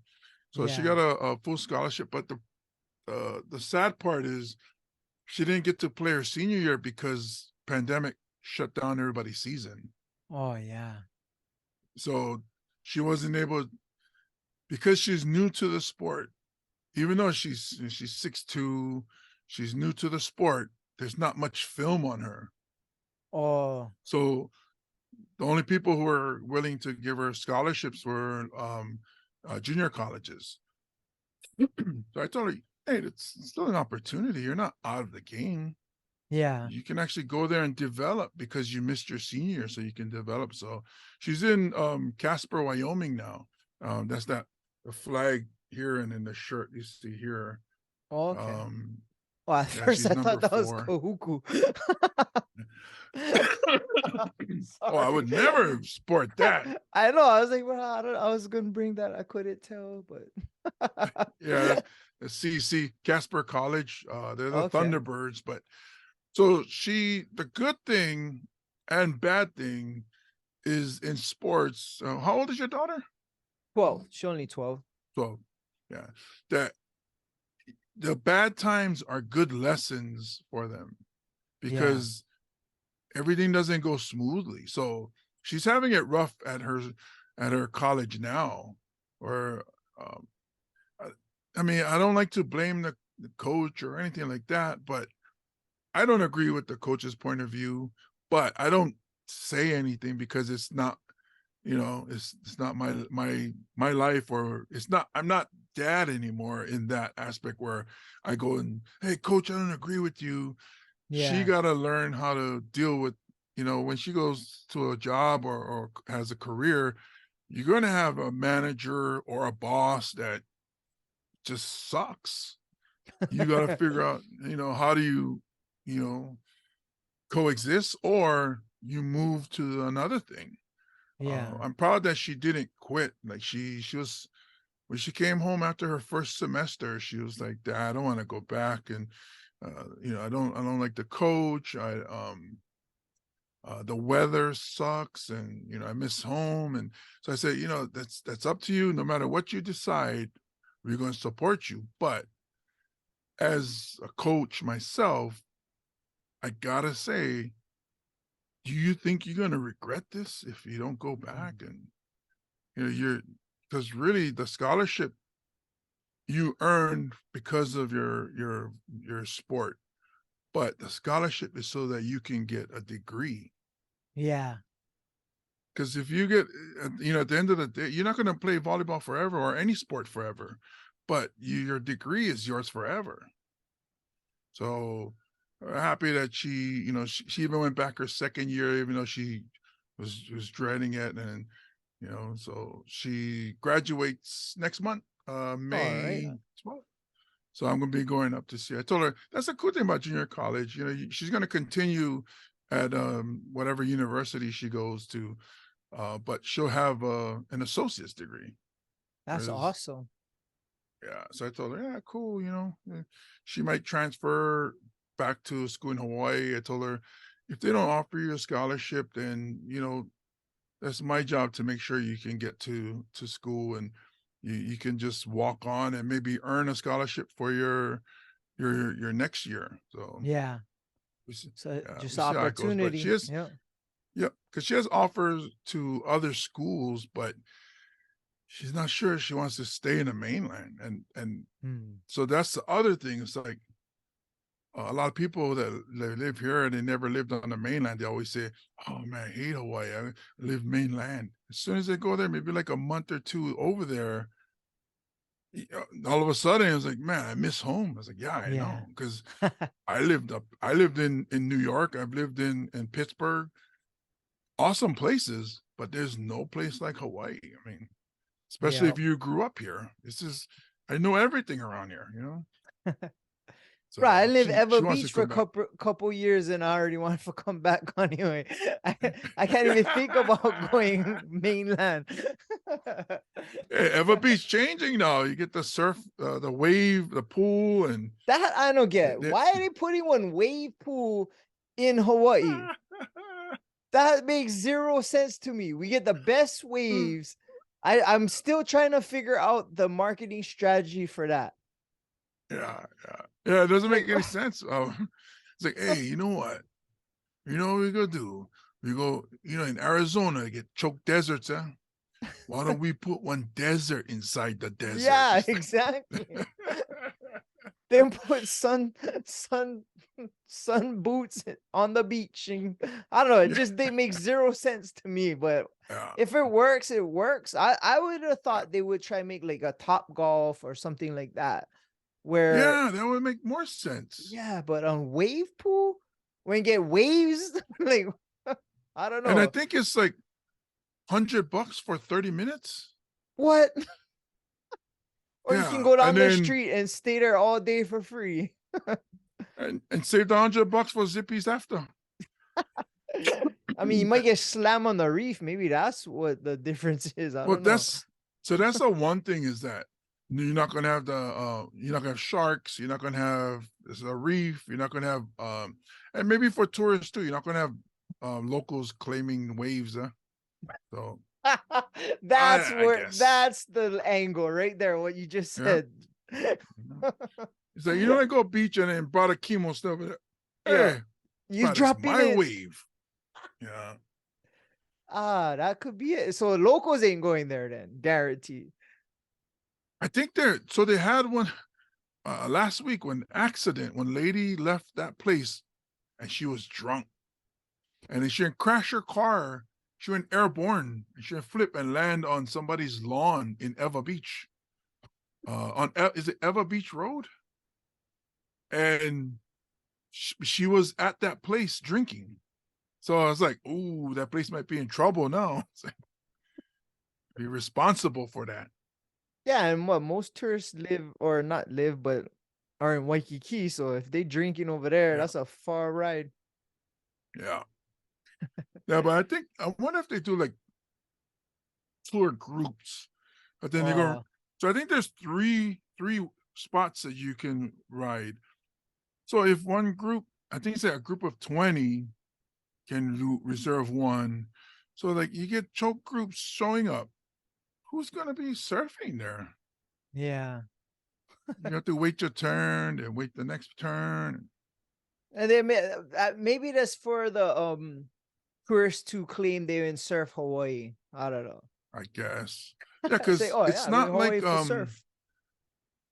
So she Yeah. got a full scholarship, but the sad part is she didn't get to play her senior year because pandemic shut down everybody's season. Oh yeah. So she wasn't able, because she's new to the sport. Even though she's 6'2", she's new to the sport. There's not much film on her. Oh. So the only people who were willing to give her scholarships were junior colleges. So I told her, "Hey, it's still an opportunity. You're not out of the game. Yeah. You can actually go there and develop because you missed your senior, so you can develop." So she's in Casper, Wyoming now. That's the flag here and in the shirt you see here. Oh, okay. Um, Well, at yeah, first she's I number thought that was 4. Kahuku. Oh, I Sorry. would never sport that. I know. I was like, well, I was gonna bring that. I couldn't tell, but Yeah, that's CC Casper College. They're the okay. Thunderbirds, but so the good thing and bad thing is in sports. How old is your daughter? Well, she only 12. So, yeah, that the bad times are good lessons for them Yeah. because everything doesn't go smoothly. So she's having it rough at her college now. Or um, I mean, I don't like to blame the coach or anything like that, but I don't agree with the coach's point of view. But I don't say anything because it's not, it's not my life, or it's not. I'm not dad anymore in that aspect where I go and, hey coach, I don't agree with you. She Yeah. got to learn how to deal with, when she goes to a job or has a career, you're going to have a manager or a boss that just sucks. You got to figure out, how do you know, coexist, or you move to another thing. Yeah. I'm proud that she didn't quit. Like she was, when she came home after her first semester, she was like, Dad, I don't want to go back. And, I don't like the coach. The weather sucks, and I miss home. And so I said, that's up to you. No matter what you decide, we're going to support you. But as a coach myself, I gotta say, do you think you're going to regret this if you don't go back? And you're, because really the scholarship you earned because of your sport, but the scholarship is so that you can get a degree. Yeah. Because if you get, at the end of the day, you're not going to play volleyball forever or any sport forever, but your degree is yours forever. So happy that she even went back her second year, even though she was dreading it. And, so she graduates next month, All right. May 12th. So I'm going to be going up to see her. I told her that's the cool thing about junior college. She's going to continue at whatever university she goes to, but she'll have an associate's degree. That's awesome. Yeah. So I told her, yeah, cool. She might transfer back to school in Hawaii. I told her, if they don't offer you a scholarship, then, that's my job to make sure you can get to school, and you can just walk on and maybe earn a scholarship for your next year. So Yeah. So we'll just see how it goes. But she opportunity. has, Yeah. yeah, because she has offers to other schools, but she's not sure if she wants to stay in the mainland. And so that's the other thing. It's like a lot of people that live here and they never lived on the mainland. They always say, "Oh man, I hate Hawaii. I live mainland." As soon as they go there, maybe like a month or two over there, all of a sudden it's like, man, I miss home. I was like, yeah, I know, because I lived in New York. I've lived in Pittsburgh, awesome places, but there's no place like Hawaii. I mean, especially Yeah. if you grew up here. I know everything around here, So Right, I live she Ever wants to Beach for a come back. couple years, and I already want to come back anyway. I can't even think about going mainland. Hey, Ever Beach changing now. You get the surf, the wave, the pool, and That I don't get. they- Why are they putting one wave pool in Hawaii? That makes zero sense to me. We get the best waves. I'm still trying to figure out the marketing strategy for that. yeah. It doesn't Like, make any sense. It's like, hey, you know what? You know what we go do? We go, in Arizona, get choked deserts, huh? Why don't we put one desert inside the desert? yeah, exactly. Then put sun boots on the beach, and I don't know. It just they make zero sense to me. But if it works, it works. I would have thought they would try and make like a Top Golf or something like that, where Yeah, that would make more sense. yeah, but on wave pool when you get waves, like I don't And I know think it's like $100 for 30 minutes. what. Or you can Yeah, go down and the then street and stay there all day for free. and save the $100 for Zippies after. I mean, you might get slammed on the reef. Maybe that's what the difference is. I Well, don't know. that's the one thing, is that you're not gonna have you're not gonna have sharks, you're not gonna have there's a reef, you're not gonna have and maybe for tourists too, you're not gonna have locals claiming waves, huh? So That's I where guess. that's the angle right there. What you just Yeah. said. He's like, you know, I go beach and then brought a chemo stuff. Yeah. Hey, You it's dropping my it. wave. Yeah. Ah, that could be it. So locals ain't going there then, guaranteed. I think they had one last week when lady left that place and she was drunk. And then she crashed her car. She went airborne and she flip and land on somebody's lawn in Eva Beach. Is it Eva Beach Road? And she was at that place drinking. So I was like, ooh, that place might be in trouble now. Like, be responsible for that. Yeah, and what most tourists live or not live, but are in Waikiki. So if they drinking over there, Yeah. that's a far ride. Yeah. Yeah, but I wonder if they do like tour groups. But then they go. So I think there's three spots that you can ride. So if one group, I think it's a group of 20 can reserve one. So like you get choke groups showing up. Who's gonna be surfing there? Yeah. You have to wait your turn and wait the next turn. And they maybe that's for the tourists to claim they're in surf Hawaii. I don't know. I guess. Yeah, Say, because oh it's yeah, we're in not Hawaii like for surf.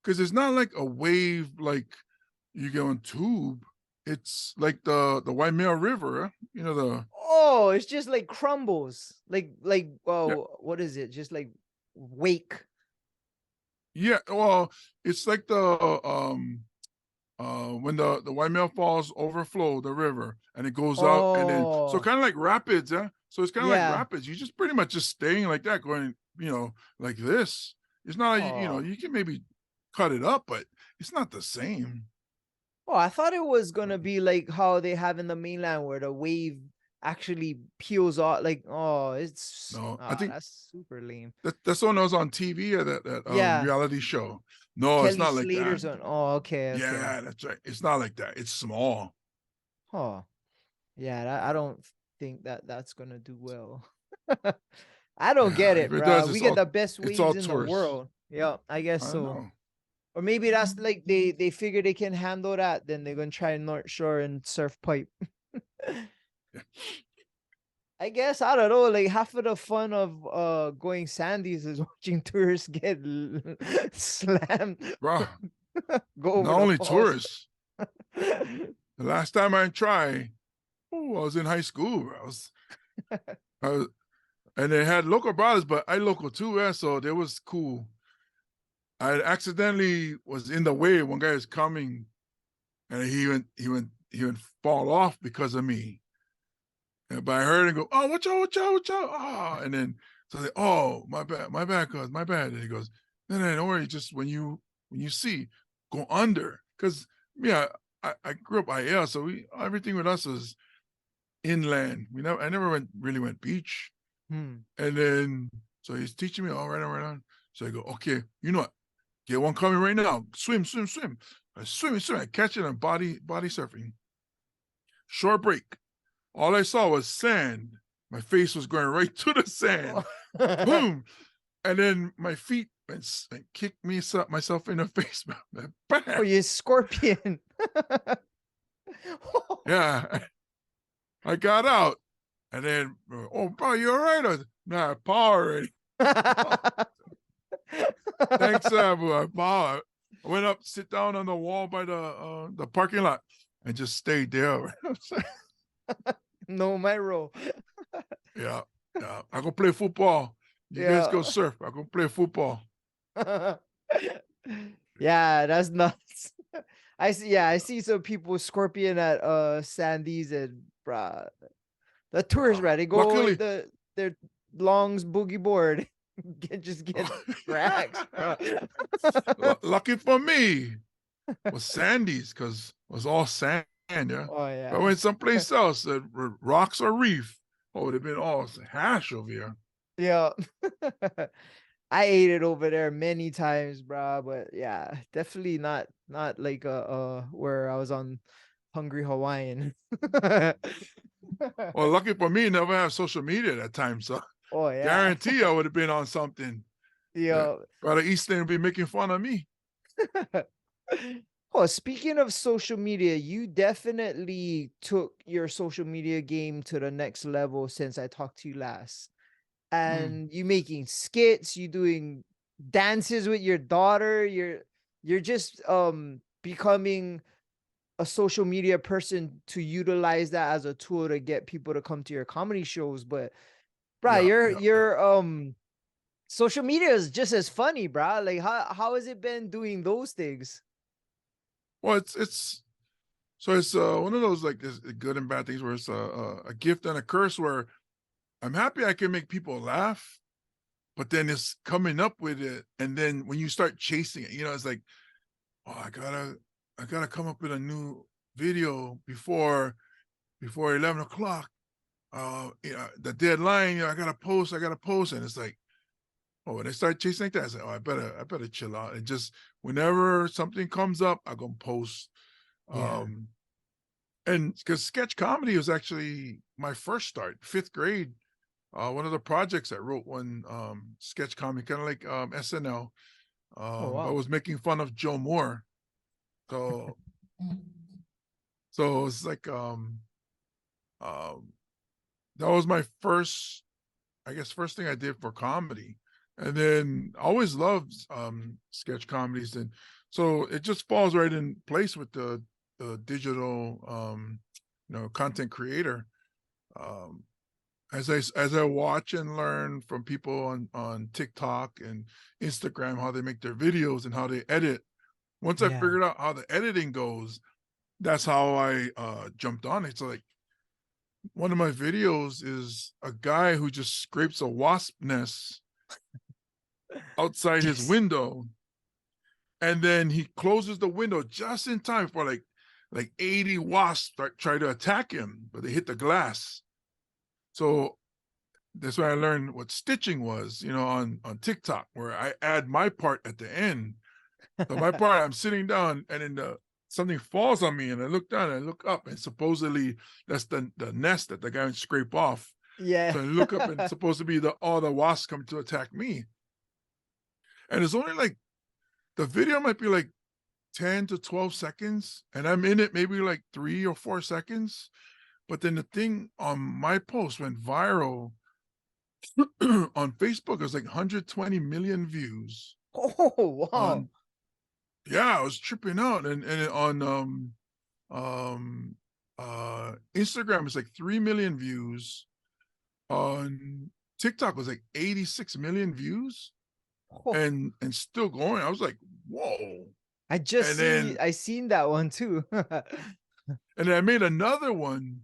because it's not like a wave like you go on tube. It's like the Waimea River, you know, the Oh, it's just like crumbles. yeah, What is it? Just like wake. yeah, well, it's like the when the Waimea Falls overflow the river and it goes out and then so Oh, kind of like rapids, yeah. So it's kind of like yeah. rapids. You just pretty much just staying like that, going, you know, like this. It's not like you know, Oh. you can maybe cut it up, but it's not the same. Oh, I thought it was gonna be like how they have in the mainland where the wave actually peels off. Like, oh, No, I think that's super lame. that's one that was on TV or that Yeah, reality show. No, it's Kelly not like that. Slater's on. Oh, okay, okay. Yeah, that's right. It's not like that. It's small. Oh, yeah. I don't think that's gonna do well. I don't Yeah, get if it, it does, bro. We get the best it's all waves in the tourists. world. Yeah, I guess I so. know. Or maybe that's like they figure they can handle that, then they're gonna try North Shore and surf pipe. I guess I don't know. Like half of the fun of going Sandies is watching tourists get slammed, Bro, go over not the only falls. tourists. The last time I tried, I was in high school. I was, and they had local brothers, but I local too, yeah, so it was cool. I accidentally was in the way. One guy was coming, and he went fall off because of me. But I heard him go, "Oh, watch out, watch out, watch out!" Oh, and then so they, "Oh, my bad, cuz my bad." And he goes, "No, no, don't worry. Just when you see, go under." Because yeah, I grew up IL, so everything with us was inland. I never really went beach. Hmm. And then so he's teaching me all right, all right. So I go, okay, you know what? Get one coming right now. Swim, swim, swim. I swim, swim. I catch it on body surfing. Short break. All I saw was sand. My face was going right to the sand. Boom. And then my feet went and kicked myself in the face. Oh, you scorpion. Yeah. I got out. And then, oh, bro, you all right? Nah, I paw already. Thanks, Abu. I paw. I went up, sit down on the wall by the parking lot, and just stayed there. No, my role. Yeah. I go play football. You guys go surf. I go play football. Yeah, that's nuts. I see some people scorpion at Sandies and bruh. The tourists, right? They go Luckily, with their longs boogie board. Just get cracks, bro. lucky for me was Sandy's because it was all sand, yeah. Oh If I yeah. went someplace else, rocks or reef, it would have been all hash over here. Yeah. I ate it over there many times, bro. But yeah, definitely not like where I was on Hungry Hawaiian. Well, lucky for me, never have social media at that time, so Oh yeah. guarantee I would have been on something. Yeah. Brother Easton would be making fun of me. Oh, speaking of social media, you definitely took your social media game to the next level since I talked to you last. Mm. And you making skits, you doing dances with your daughter, you're just becoming a social media person to utilize that as a tool to get people to come to your comedy shows. But bruh, Yeah, your yeah, yeah. social media is just as funny, bruh. Like how has it been doing those things? Well, it's so it's one of those like this good and bad things where it's a gift and a curse. Where I'm happy I can make people laugh, but then it's coming up with it, and then when you start chasing it, it's like, oh, I gotta come up with a new video before 11 o'clock. The deadline. I gotta post, and it's like, oh, when I start chasing like that, I say, oh, I better chill out, and just whenever something comes up, I gonna post. Yeah. Um, and because sketch comedy was actually my first start, fifth grade. One of the projects I wrote one sketch comedy, kind of like SNL, Oh but I wow. was making fun of Joe Moore. So it's like um, that was my first, I guess, first thing I did for comedy, and then I always loved sketch comedies, and so it just falls right in place with the digital content creator. Um, as I watch and learn from people on TikTok and Instagram how they make their videos and how they edit. Once I Yeah. figured out how the editing goes, that's how I jumped on it. So like one of my videos is a guy who just scrapes a wasp nest outside his Yes. window, and then he closes the window just in time for like 80 wasps try to attack him, but they hit the glass. So that's why I learned what stitching was, on TikTok, where I add my part at the end. So my part, I'm sitting down, and then something falls on me, and I look down, and I look up, and supposedly that's the nest that the guy would scrape off. Yeah. So I look up, and it's supposed to be all the wasps come to attack me, and it's only like the video might be like 10 to 12 seconds, and I'm in it maybe like 3 or 4 seconds. But then the thing on my post went viral on Facebook. It was like 120 million views. Oh wow. On Yeah, I was tripping out, and on um Instagram it's like 3 million views. On TikTok was like 86 million views, Oh, and still going. I was like, whoa. I just And seen you. then I seen that one too. and then I made another one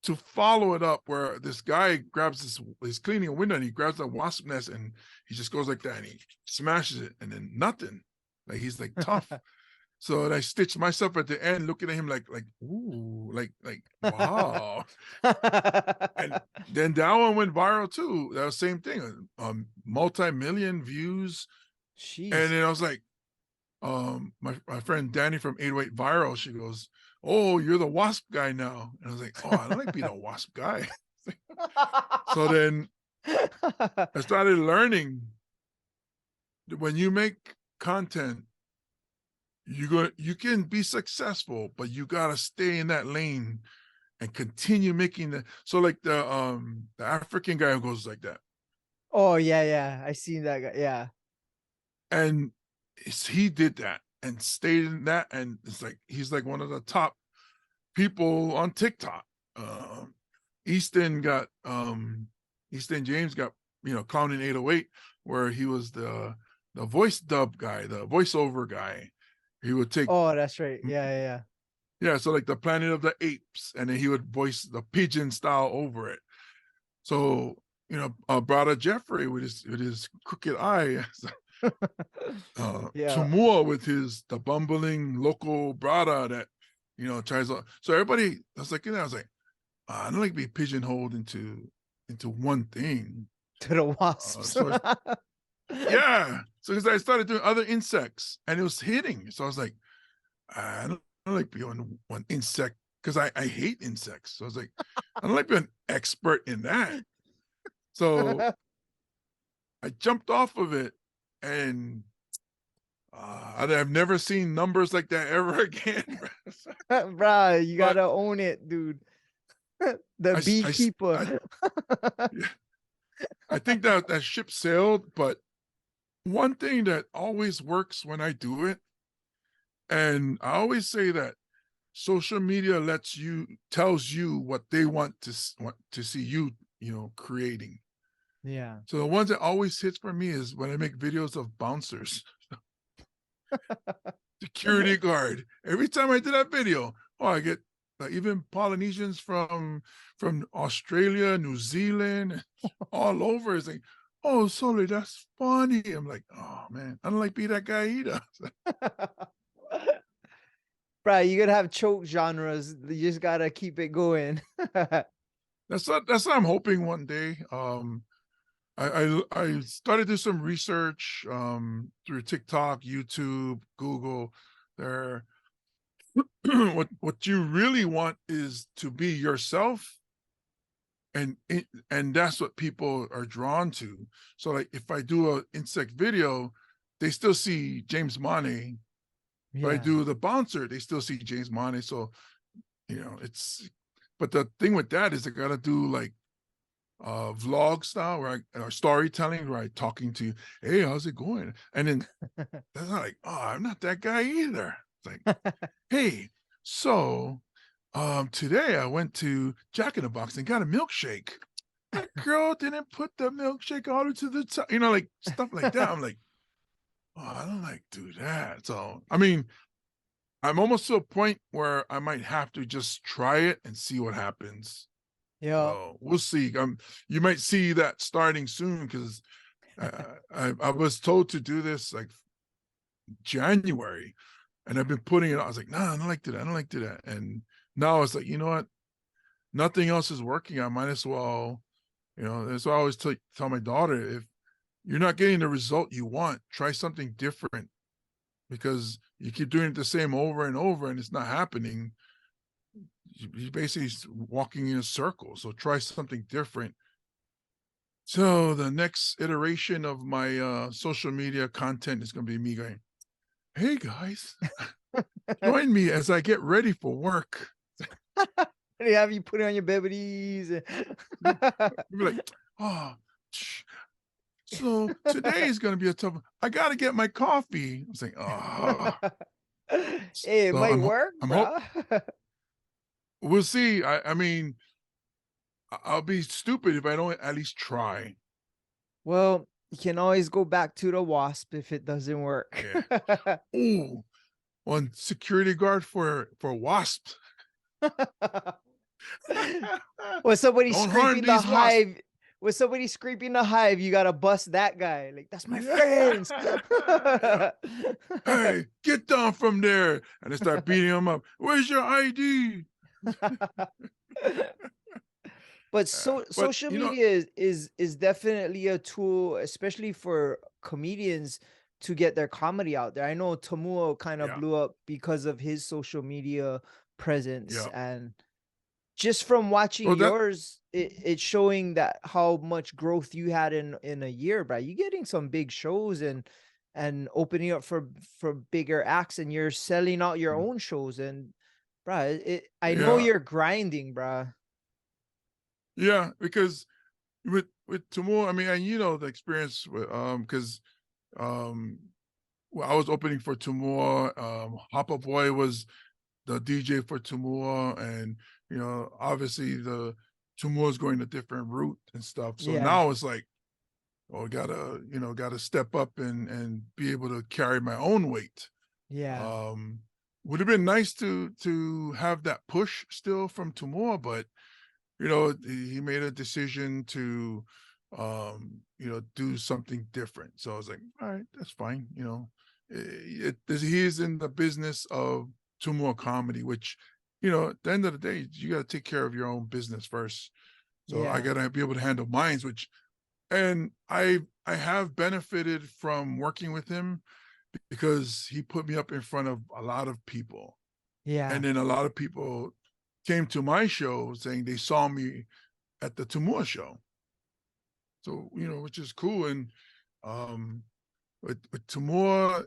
to follow it up, where this guy grabs he's cleaning a window, and he grabs a wasp nest, and he just goes like that, and he smashes it, and then nothing. Like he's like tough. So and I stitched myself at the end, looking at him like, ooh, like wow. And then that one went viral too. That was same thing. Multi-million views. And Jeez. then I was like, my friend Danny from 808 Viral, she goes, oh, you're the wasp guy now. And I was like, oh, I don't like being a wasp guy. So then I started learning that when you make content, you can be successful, but you gotta stay in that lane and continue making so like the African guy who goes like that. Oh yeah, yeah. I seen that guy. Yeah. And he did that and stayed in that, and it's like he's like one of the top people on TikTok. Um Easton got Easton James got, Clowning 808, where he was the voice dub guy, the voiceover guy. He would take Oh, that's right. Yeah, yeah, Yeah, so like the Planet of the Apes, and then he would voice the pigeon style over it. So, Brother Jeffrey with his crooked eye, yeah. Yeah. Tumua with the bumbling local brother that, tries to. So everybody, I was like, I was like, I don't like being pigeonholed into one thing. To the wasps. So yeah, so because I started doing other insects, and it was hitting. So I was like, I don't like being one insect, because I hate insects. So I was like, I don't like being an expert in that. So I jumped off of it, and I've never seen numbers like that ever again. Bruh, you But gotta own it, dude. The I, s- I, s- beekeeper. yeah, I think that that ship sailed. But one thing that always works when I do it, and I always say that social media tells you what they want to see you, creating. Yeah. So the ones that always hits for me is when I make videos of bouncers, security guard. Every time I do that video, I get even Polynesians from Australia, New Zealand, all over. It's like, oh, Sully, that's funny. I'm like, oh man, I don't like be that guy either. Bruh, you're gonna have choke genres. You just gotta keep it going. That's what I'm hoping one day. I started to do some research through TikTok, YouTube, Google. There, what you really want is to be yourself, and that's what people are drawn to. So, like, if I do a insect video, they still see James Money. If I Yeah. do the bouncer, they still see James Money. So, it's. But the thing with that is, I gotta do like vlog style or storytelling where I talking to you, hey, how's it going? And then that's not like, oh, I'm not that guy either. It's like, hey, so today I went to Jack in the Box and got a milkshake. That girl didn't put the milkshake all the way to the top, like stuff like that. I'm like, oh, I don't like do that. So I mean, I'm almost to a point where I might have to just try it and see what happens. Yeah. So we'll see. You might see that starting soon because I was told to do this like January, and I've been putting it. I was like, no, I don't like to that. I don't like to that. And now it's like, you know what? Nothing else is working. I might as well, That's why I always tell my daughter, if you're not getting the result you want, try something different, because you keep doing it the same over and over, and it's not happening. You're basically walking in a circle. So try something different. So the next iteration of my social media content is going to be me going, hey guys, join me as I get ready for work. They have you put on your bebbies. Be like, oh, so today is going to be a tough. I got to get my coffee. I was like, oh. Hey, it So might work, I'm hope bro. we'll see. I mean, I'll be stupid if I don't at least try. Well, you can always go back to the wasp if it doesn't work. Yeah. Oh, one security guard for wasps. When somebody's Don't harm scraping the these wasps. hive, when somebody's scraping the hive, you gotta bust that guy. Like, that's my Yeah. friends. Yeah. Hey, get down from there. And they start beating him up. Where's your ID? But so But social media is definitely a tool, especially for comedians, to get their comedy out there. I know Tomuo kind of yeah, blew up because of his social media presence, yeah. and just from watching Well, that yours, it's showing that how much growth you had in a year, bro. You getting some big shows and opening up for bigger acts, and you're selling out your own shows. And bro, I know yeah, you're grinding, bro. yeah. Because with Timur, I mean, and the experience with because um well, I was opening for Timur. Hopper Boy was the DJ for Timur, and obviously the Timur's going a different route and stuff. So Yeah, now it's like, oh, gotta step up and be able to carry my own weight. yeah, Um, would have been nice to have that push still from Timur, but he made a decision to do something different. So I was like, all right, that's fine. He is in the business of Timur comedy, which at the end of the day, you got to take care of your own business first. So I yeah, got to be able to handle mines, and I have benefited from working with him because he put me up in front of a lot of people, yeah, and then a lot of people came to my show saying they saw me at the Timur show. So which is cool. And with Timur,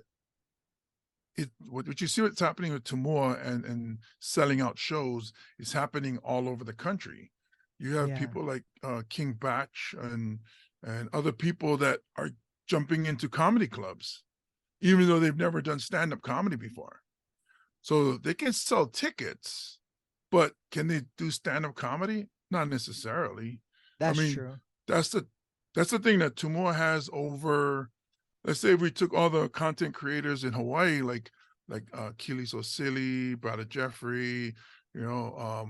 what you see what's happening with Timur and selling out shows is happening all over the country. You have Yeah. people like King Batch and other people that are jumping into comedy clubs, even though they've never done stand-up comedy before. So they can sell tickets, but can they do stand-up comedy? Not necessarily. I That's mean, true. that's the thing that Timur has over. Let's say if we took all the content creators in Hawaii, like Keely Silly, Brother Jeffrey, you know,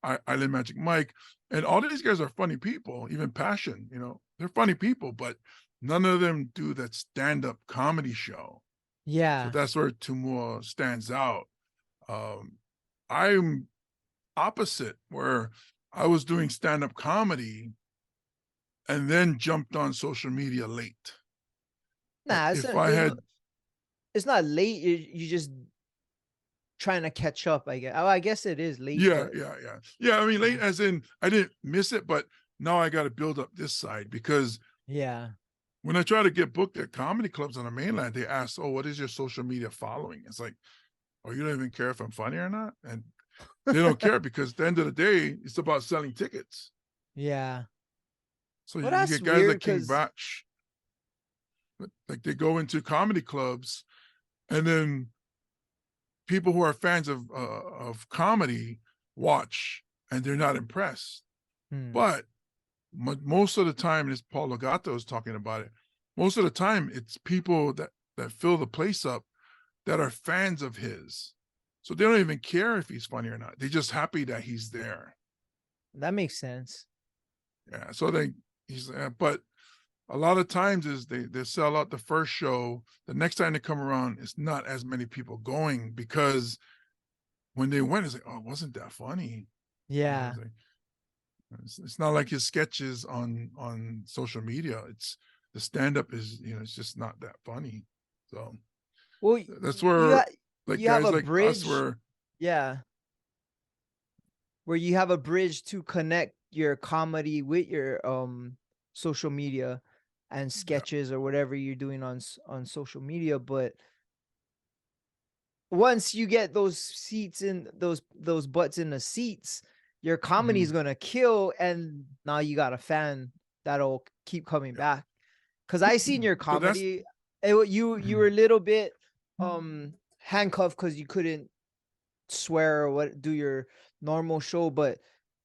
Island Magic Mike, and all these guys are funny people. Even Passion, you know, they're funny people, but none of them do that stand-up comedy show. So Yeah. that's where Timur stands out. Um, I'm opposite, where I was doing stand-up comedy and then jumped on social media late. Nah, If I had, it's not late. You just trying to catch up, I guess. Oh, I guess it is late, yeah, but yeah, yeah, yeah. I mean, late yeah. as in I didn't miss it, but now I got to build up this side because Yeah. when I try to get booked at comedy clubs on the mainland, they ask, "Oh, what is your social media following?" It's like, "Oh, you don't even care if I'm funny or not," and they don't care because at the end of the day, it's about selling tickets. Yeah. So Well, you that's get guys weird like King because Batch, like they go into comedy clubs, and then people who are fans of comedy watch, and they're not impressed. But most of the time, and as Paul Legato is talking about it, most of the time it's people that fill the place up that are fans of his. So they don't even care if he's funny or not. They're just happy that he's there. that makes sense. Yeah. So but a lot of times is they sell out the first show. The next time they come around, it's not as many people going because when they went, it's like, oh, wasn't that funny? You know, Yeah. it's not like his sketches on social media. It's the stand up is, you know, it's just not that funny. So Well, that's you where like you have guys a like us bridge. were. Yeah. Where you have a bridge to connect your comedy with your social media and Yeah. sketches or whatever you're doing on social media, but once you get those seats in those butts in the seats, your comedy Mhm. is gonna kill, and now you got a fan that'll keep coming Yeah. back. Cause I seen your But that's comedy, you mhm. were a little bit handcuffed because you couldn't swear or what do your normal show, but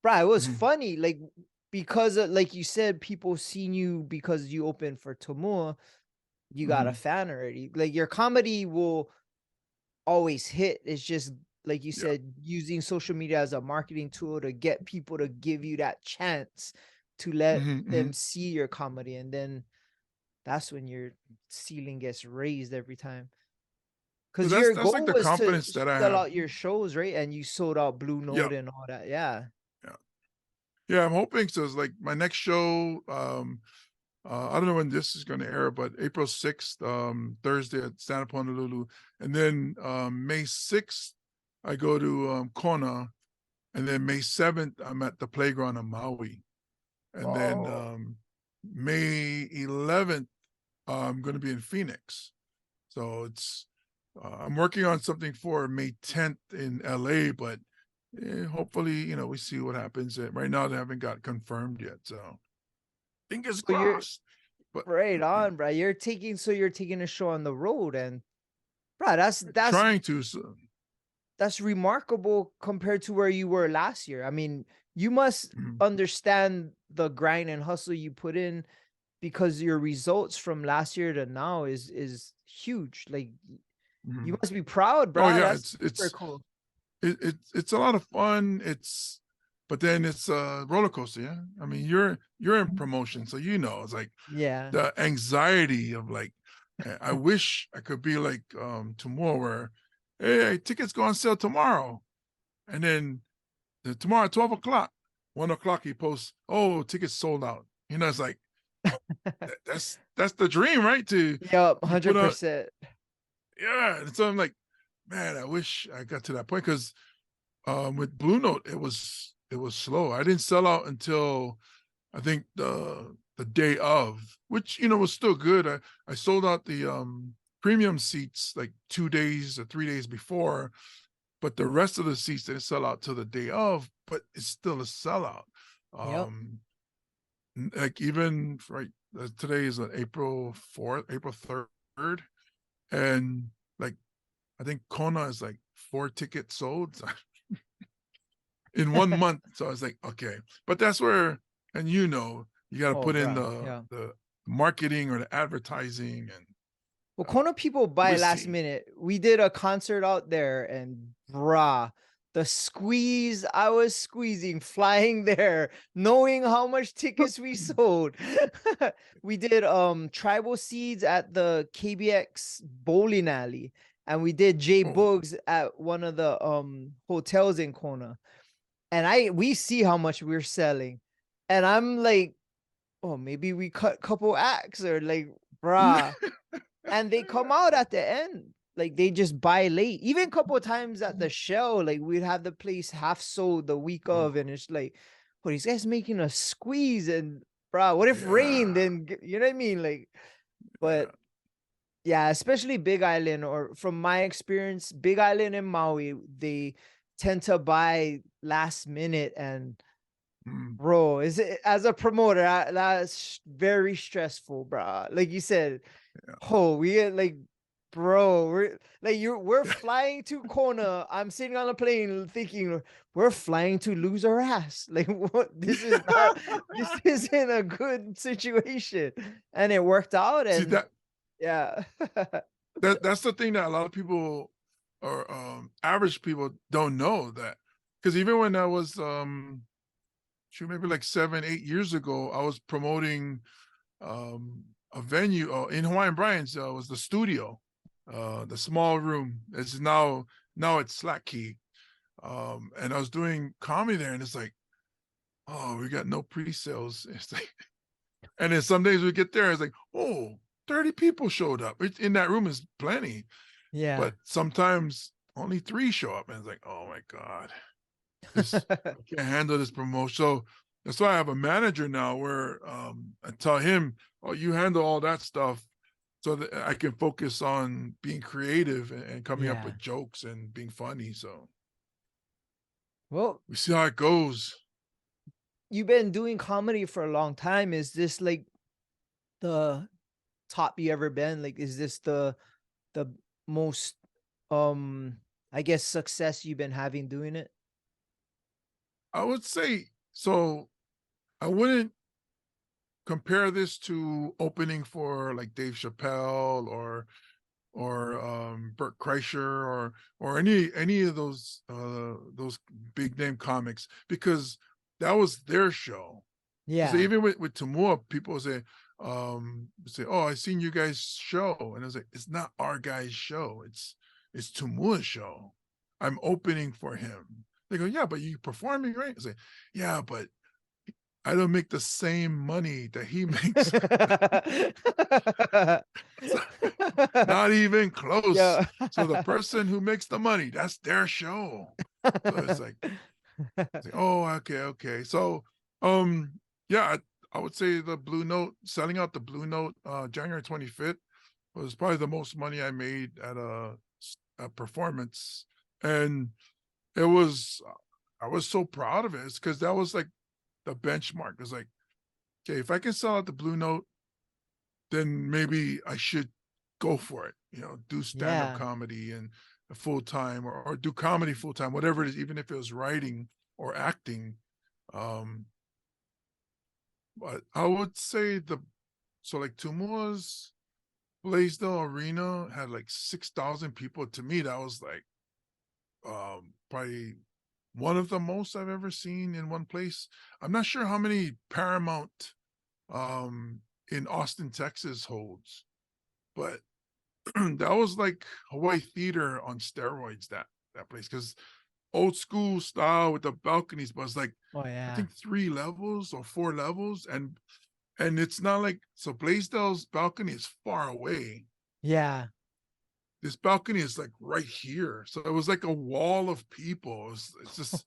bruh, it was Mhm. funny. Like because of, like you said, people seen you because you opened for Timur, you got a Mhm. fan already. Like your comedy will always hit. It's just like you Yeah. said, using social media as a marketing tool to get people to give you that chance to let Mhm. them Mhm. see your comedy. And then that's when your ceiling gets raised every time. But Because your that's like goal the was to confidence that I sell have. out your shows, right? And you sold out Blue Yeah. Note and all that. Yeah. Yeah. Yeah, I'm hoping so. It's like my next show, I don't know when this is going to air, but April 6th, Thursday at Stand Up Honolulu. And then May 6th, I go to Kona. And then May 7th, I'm at the playground in Maui. And then Oh. May 11th, I'm going to be in Phoenix. So I'm working on something for May 10th in LA, but hopefully, you know, we see what happens. Right now, they haven't got confirmed yet. So fingers So you're crossed. But right on, bro. You're taking a show on the road, and bro, trying to. So, that's remarkable compared to where you were last year. I mean, you must mhm, understand the grind and hustle you put in because your results from last year to now is huge. Like you mhm. must be proud, Oh bro. yeah, That's super cool. it's a lot of fun. But then it's a roller coaster. Yeah, I mean you're in promotion, so you know it's like Yeah. the anxiety of like, I wish I could be like tomorrow where, hey, tickets go on sale tomorrow, and then tomorrow at 12 o'clock, 1 o'clock he posts, oh, tickets sold out. You know, it's like that's the dream, right? To Yep, you put out, 100%. yeah. And so I'm like, man, I wish I got to that point because with Blue Note it was slow. I didn't sell out until I think the day of, which you know was still good. I sold out premium seats like 2 days or 3 days before, but the rest of the seats didn't sell out till the day of, but it's still a sellout. Yep. Like even right today is April 4th, April 3rd, and like I think Kona is like 4 tickets sold in 1 month. So I was like, okay, but that's where, and you got to Oh, put in bruh. Yeah. the marketing or the advertising, and Well, Kona people buy we'll last see. minute. We did a concert out there, and brah, the squeeze I was squeezing flying there, knowing how much tickets we sold. We did Tribal Seeds at the KBX bowling alley, and we did J Oh, Boogs at one of the hotels in Kona. And we see how much we're selling. And I'm like, oh, maybe we cut couple acts or like, bruh. And they come out at the end. Like they just buy late. Even a couple of times at the show, like we'd have the place half sold the week oh, of, and it's like, oh, these guys making a squeeze, and bro, what if rain? yeah, Then you know what I mean? Like, yeah. but yeah, especially Big Island, or from my experience, Big Island and Maui, they tend to buy last minute. And Mm, bro, is it as a promoter, that's very stressful, bro. Like you said, yeah. oh, we get like, bro, we're Yeah. flying to Kona. I'm sitting on a plane thinking we're flying to lose our ass. Like, what? This is not. This isn't a good situation. And it worked out. See And yeah, that's the thing that a lot of people or average people don't know, that because even when I was shoot, maybe like 7 8 years ago, I was promoting a venue in Hawaiian Brian's, was the studio, the small room. It's now it's Slack Key. And I was doing comedy there, and it's like, oh, we got no pre-sales. It's like, and then some days we get there, it's like, oh, 30 people showed up. In that room is plenty, yeah. but sometimes only 3 show up, and it's like, oh my God, this I can't handle this promotion. So that's why I have a manager now, where I tell him, oh, you handle all that stuff so that I can focus on being creative and coming up Yeah. with jokes and being funny. So Well, we see how it goes. you've been doing comedy for a long time. Is this like the top you ever been? Like, is this the most um I guess success you've been having doing it? I would say so. I wouldn't compare this to opening for like Dave Chappelle or Bert Kreischer or any of those big name comics, because that was their show. So Yeah. even with Tamua, people say, "Oh, I seen you guys show," and I was like, "It's not our guy's show. It's Tamua's show. I'm opening for him." They go, "Yeah, but you performing, right?" I say, "Yeah, but I don't make the same money that he makes." Not even close. Yeah. So the person who makes the money, that's their show. So it's like, oh, okay, okay. So, yeah, I would say the Blue Note, selling out the Blue Note, January 25th was probably the most money I made at a performance, and it was, I was so proud of it. It's because that was like the benchmark. It's like, okay, if I can sell out the Blue Note, then maybe I should go for it. Do stand-up Yeah. comedy and full time, or do comedy full time, whatever it is, even if it was writing or acting. Um, but I would say so like Tumua's Blaisdell Arena had like 6,000 people. To me, that was like probably one of the most I've ever seen in one place. I'm not sure how many Paramount um in Austin, Texas holds, but that was like Hawaii theater on steroids, that place, because old school style with the balconies, but it's like Oh I yeah. think 3 levels or 4 levels, and it's not like, so Blaisdell's balcony is far away. Yeah. This balcony is like right here, so it was like a wall of people. It's just,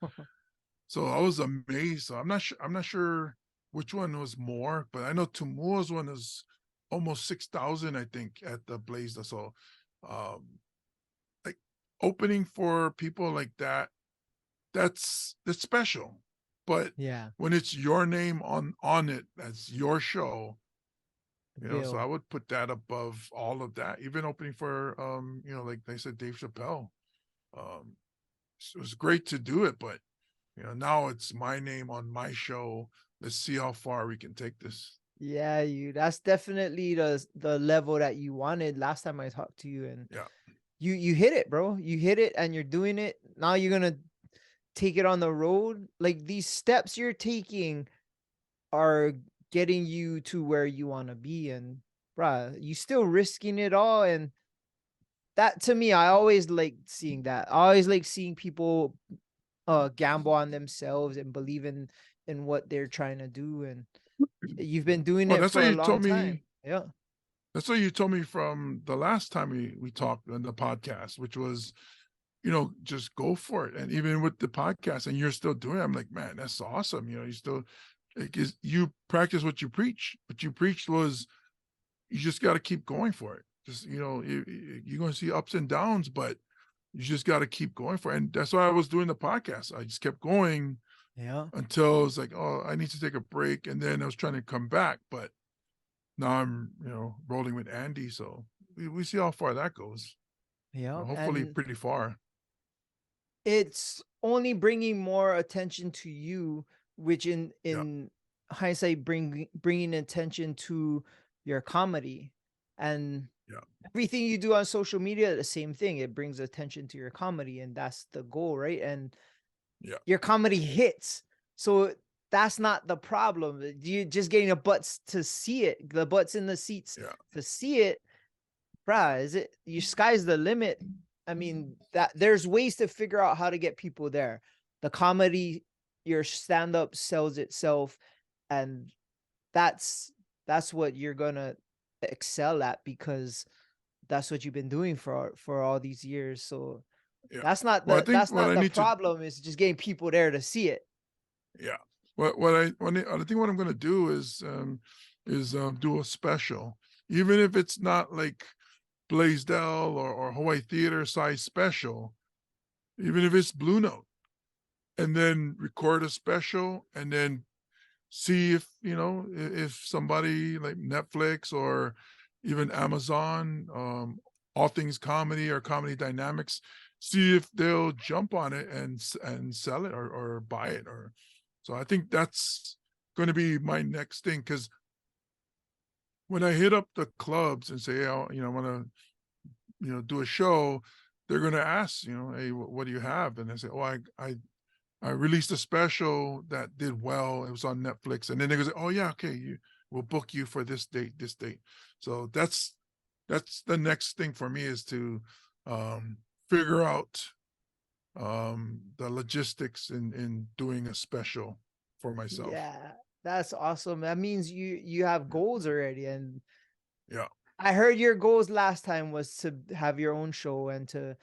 so I was amazed. So I'm not sure which one was more, but I know Tumua's one almost 6,000, I think, at the Blaze. So, um, like opening for people like that, that's special. But Yeah. when it's your name on it, that's your show, so I Bill. would put that above all of that. Even opening for like they said, Dave Chappelle. Um, it was great to do it, but now it's my name on my show. Let's see how far we can take this. Yeah, that's definitely the level that you wanted last time I talked to you, and Yeah. you hit it, bro. You hit it and you're doing it. Now you're gonna take it on the road. Like these steps you're taking are getting you to where you want to be, and bruh, you still risking it all. And that, to me, I always like seeing that. I always like seeing people gamble on themselves and believe in what they're trying to do. And you've been doing Well, it that's what for a you long told time. me. Yeah. That's what you told me from the last time we talked on the podcast, which was, just go for it. And even with the podcast, and you're still doing it, I'm like, man, that's awesome. You still, because you practice what you preach. What you preached was, you just got to keep going for it. Just, you're going to see ups and downs, but you just got to keep going for it. And that's why I was doing the podcast. I just kept going Yeah. until I was like, oh, I need to take a break. And then I was trying to come back, but now I'm, rolling with Andy. So we see how far that goes. Yeah. Hopefully And pretty far. it's only bringing more attention to you, which in Yeah. hindsight bringing attention to your comedy. And Yeah. everything you do on social media, the same thing. It brings attention to your comedy, and that's the goal, right? And Yeah. your comedy hits. So that's not the problem. You just getting the butts to see it, the butts in the seats Yeah. to see it. Bruh, is it your sky's the limit? I mean, that there's ways to figure out how to get people there. The comedy, your stand-up sells itself, and that's what you're gonna excel at, because that's what you've been doing for all these years. So Yeah. that's not Well, I the think what I the need to, problem. Is just getting people there to see it. yeah. I think what I'm going to do is do a special, even if it's not like Blaisdell or Hawaii Theater size special, even if it's Blue Note, and then record a special, and then see if if somebody like Netflix or even Amazon, All Things Comedy or Comedy Dynamics, see if they'll jump on it and sell it or buy it. Or so I think that's going to be my next thing, because when I hit up the clubs and say, I want to do a show, they're going to ask, hey, what do you have? And I say, oh, I released a special that did well. It was on Netflix. And then they go, oh yeah, okay, we'll book you for this date, this date. So that's the next thing for me, is to figure out the logistics in doing a special for myself. Yeah, that's awesome. That means you have goals already. And Yeah. I heard your goals last time was to have your own show and to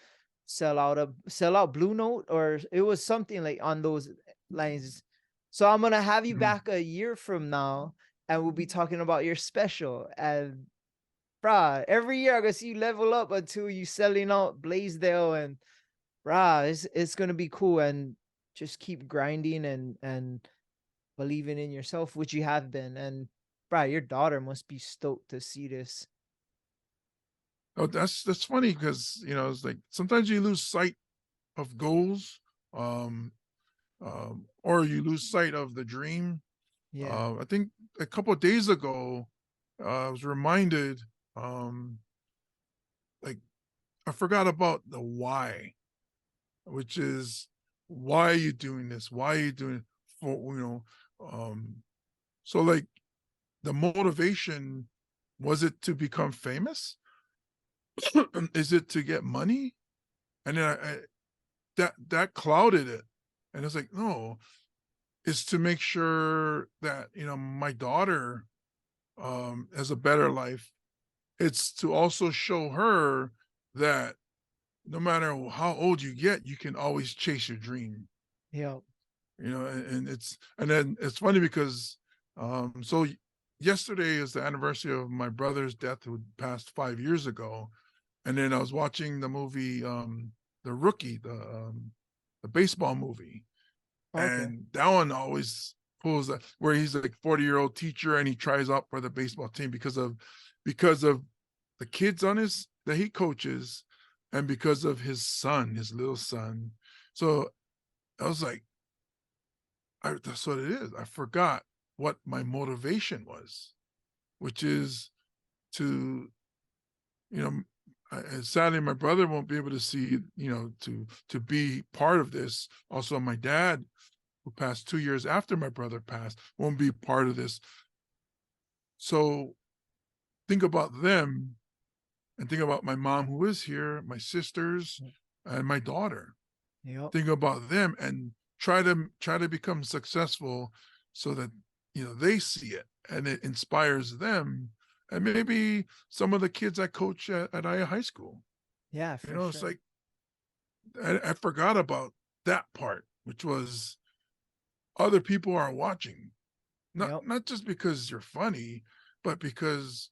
sell out Blue Note, or it was something like on those lines. So I'm gonna have you Mhm. back a year from now, and we'll be talking about your special. And bruh, every year I'm gonna see you level up until you selling out Blaisdell, and bruh, it's gonna be cool. And just keep grinding and believing in yourself, which you have been. And bruh, your daughter must be stoked to see this. Oh, that's funny, because it's like sometimes you lose sight of goals, um, or you lose sight of the dream. Yeah. I think a couple of days ago, I was reminded, like I forgot about the why, which is, why are you doing this? Why are you doing it for, so like the motivation, was it to become famous? Is it to get money? And then that clouded it. And it's like, no, it's to make sure that, my daughter has a better life. It's to also show her that no matter how old you get, you can always chase your dream. Yeah. And then it's funny because so yesterday is the anniversary of my brother's death, who passed 5 years ago. And then I was watching the movie, The Rookie, the baseball movie. Okay. And that one always pulls that, where he's like 40-year-old teacher and he tries out for the baseball team because of the kids on his that he coaches, and because of his son, his little son. So I was like, that's what it is. I forgot what my motivation was, which is to, you know, sadly my brother won't be able to see, to be part of this. Also, my dad, who passed 2 years after my brother passed, won't be part of this. So think about them, and think about my mom, who is here, my sisters, and my daughter. Yep. Think about them and try to become successful, so that they see it and it inspires them. And maybe some of the kids I coach at Aya High School. Yeah, for It's sure. like I forgot about that part, which was other people are watching, Yep. not just because you're funny, but because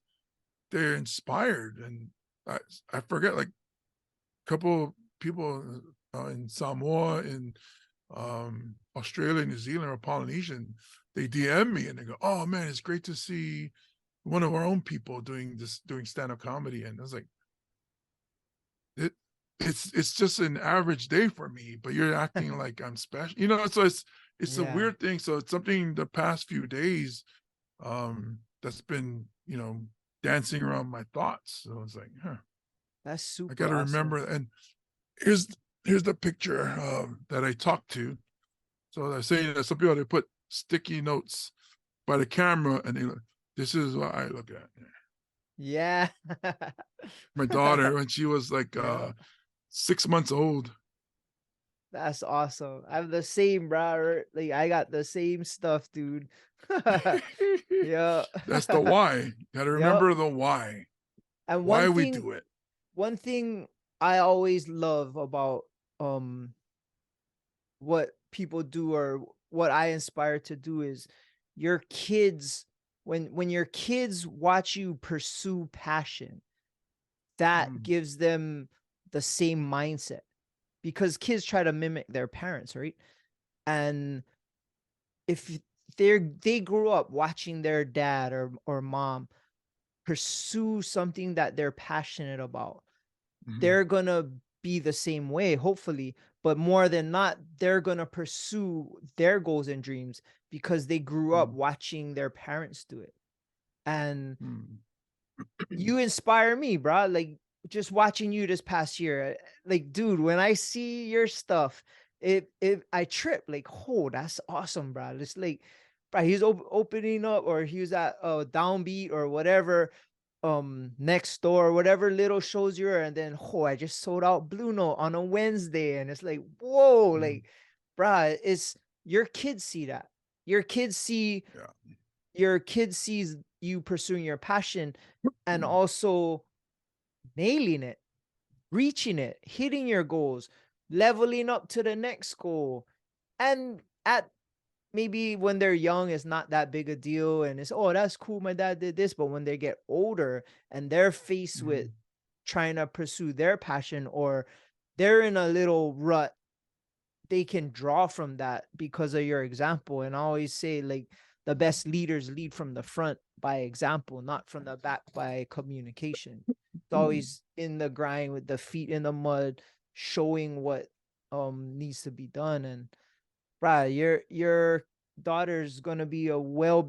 they're inspired. And I forget, like, a couple of people in Samoa, in Australia, New Zealand, or Polynesian, they DM me and they go, "Oh man, it's great to see one of our own people doing stand-up comedy." And I was like, it's just an average day for me, but you're acting like I'm special, so it's a Yeah. weird thing. So it's something the past few days that's been, dancing around my thoughts. So it's like, That's I super got to awesome. remember. And here's the picture that I talked to. So they're saying that some people, they put sticky notes by the camera, and this is what I look at. Yeah. My daughter, when she was like Yeah. 6 months old. That's awesome. I'm the same, bro. Like I got the same stuff, dude. Yeah. That's the why. Got to Yep. remember the why. And Why we do it. one thing I always love about um what people do, or what I inspire to do, is your kids, when your kids watch you pursue passion, that Mm, gives them the same mindset, because kids try to mimic their parents, right? And if they grew up watching their dad or mom pursue something that they're passionate about, mhm, they're gonna be the same way, hopefully. But more than not, they're gonna pursue their goals and dreams because they grew up mm, watching their parents do it. And mm. you inspire me, bro. Like, just watching you this past year, like, dude, when I see your stuff, it I trip, like, oh, that's awesome, bro. It's like, bro, he's opening up, or he was at Downbeat or whatever, next door, whatever little shows you're, and then, oh, I just sold out Blue Note on a Wednesday, and it's like, whoa, Mm, like, bruh, it's your kids see that. Your kids see yeah. your kid sees you pursuing your passion, and also nailing it, reaching it, hitting your goals, leveling up to the next goal. And at maybe when they're young, it's not that big a deal. And it's, oh, that's cool. My dad did this. But when they get older and they're faced with Mhm, trying to pursue their passion, or they're in a little rut, they can draw from that because of your example. And I always say, like, the best leaders lead from the front by example, not from the back by communication. It's always in the grind with the feet in the mud, showing what needs to be done. And bruh, your daughter's gonna be a well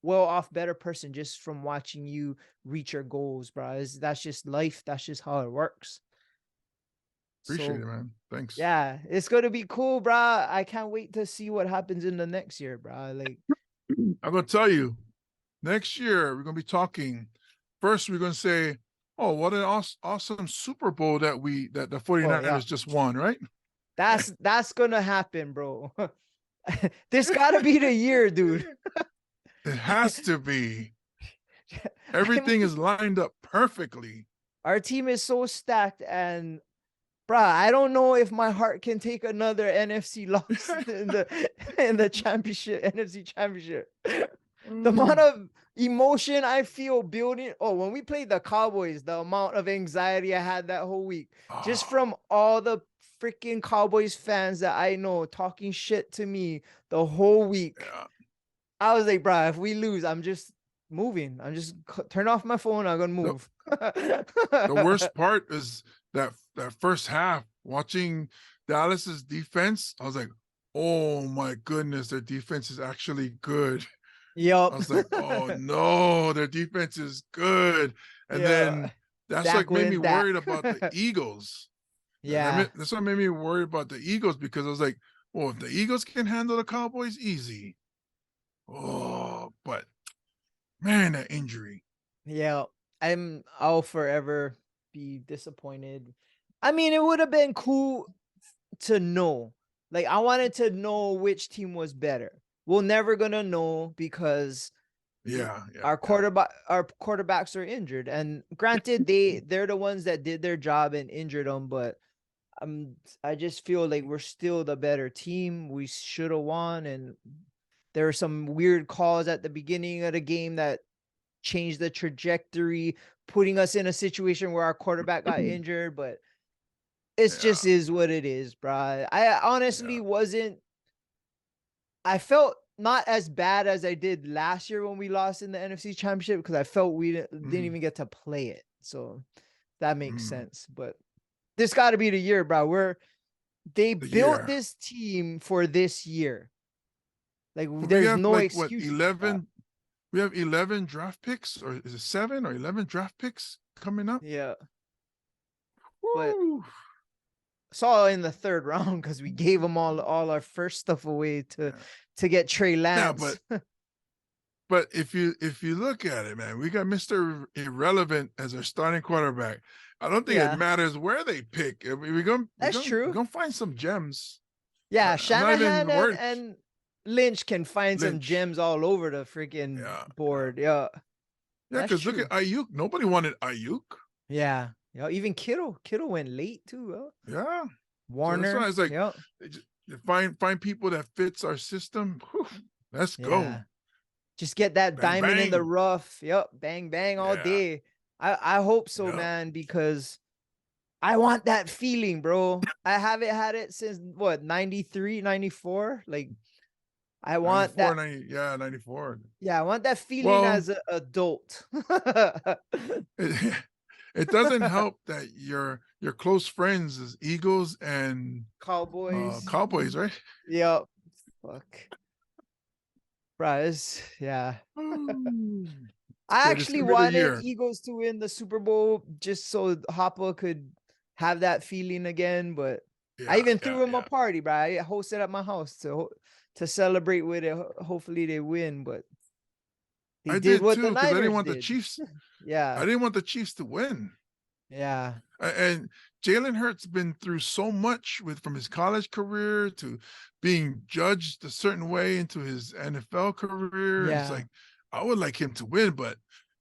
off better person just from watching you reach your goals, bro. That's just life. That's just how it works. Appreciate So it, man. Thanks. yeah, it's gonna be cool, bro. I can't wait to see what happens in the next year, bro. Like, I'm gonna tell you, next year we're gonna be talking. First, we're gonna say, "Oh, what an awesome Super Bowl that the oh yeah, 49ers just won!" Right? that's gonna happen, bro. This gotta be the year, dude. It has to be. I'm, Everything is lined up perfectly. our team is so stacked, and bruh, I don't know if my heart can take another NFC loss in the championship, NFC championship. The amount Mm, of emotion I feel building. Oh, when we played the Cowboys, the amount of anxiety I had that whole week, just Oh, from all the freaking Cowboys fans that I know talking shit to me the whole week. yeah. I was like, bro, if we lose, I'm just moving. I'm just turn off my phone. I'm gonna The, move. the worst part is that first half, watching Dallas's defense, I was like, oh my goodness, their defense is actually good. I Yup. was like, oh no, their defense is good. And Yeah. then that's Dak like made me win Dak. worried about the Eagles. Yeah. That's what made me worried about the Eagles, because I was like, well, if the Eagles can handle the Cowboys, easy. Oh, but man, that injury. Yeah. I'll forever be disappointed. I mean, it would have been cool to know. Like, I wanted to know which team was better. We're never gonna know because Yeah, yeah, our yeah. quarterbacks are injured. And granted, they're the ones that did their job and injured them, but I just feel like we're still the better team. We should have won, and there were some weird calls at the beginning of the game that changed the trajectory, putting us in a situation where our quarterback got injured. But it's Yeah, just is what it is, bro. I honestly yeah. wasn't. I felt not as bad as I did last year when we lost in the NFC Championship, because I felt we didn't Mhm, even get to play it. So that makes mhm. sense. But this got to be the year, bro. They The built year. this team for this year. Like, We there's have no like what, excuses, bro. 11? We have 11 draft picks, or is it 7 or 11 draft picks coming up? Yeah, but Woo! saw in the third round because we gave them all our first stuff away Yeah. to get Trey Now, Lance. but if you look at it, man, we got Mr. Irrelevant as our starting quarterback. I don't think it Yeah, matters where they pick. I mean, that's we're true. gonna find some gems. Yeah, I'm not Shanahan even and worried. Lynch can find some Lynch. gems all over the freaking Yeah, yeah, board. Yeah, yeah. that's Because look at true. Ayuk. Nobody wanted Ayuk. Yeah, yeah. Even Kittle went late too. Yeah. So that's why Warner. it's like, Yeah, you find people that fits our system. Whew, let's go. yeah. Just get that Bang diamond in the bang. rough. Yep, bang bang all Yeah. day. I hope so, Yeah. man, because I want that feeling, bro. I haven't had it since what, 93, 94. Like, I want 94, that. 90, yeah, 94. Yeah, I want that feeling Well, as an adult. it, it doesn't help that your close friends is Eagles and Cowboys. Cowboys, right? Yep. Fuck. Bro, yeah. Ooh, I but it's actually gonna be the wanted year. Eagles to win the Super Bowl just so Hoppa could have that feeling again, but I Yeah, even yeah, threw him a yeah. party, bro. I hosted at my house to celebrate with it. Hopefully they win, but they I did did what the too, because Niners did. I Yeah. didn't want the Chiefs to win. Yeah. And Jalen Hurts been through so much with from his college career to being judged a certain way into his NFL career. It's Yeah. like, I would like him to win, but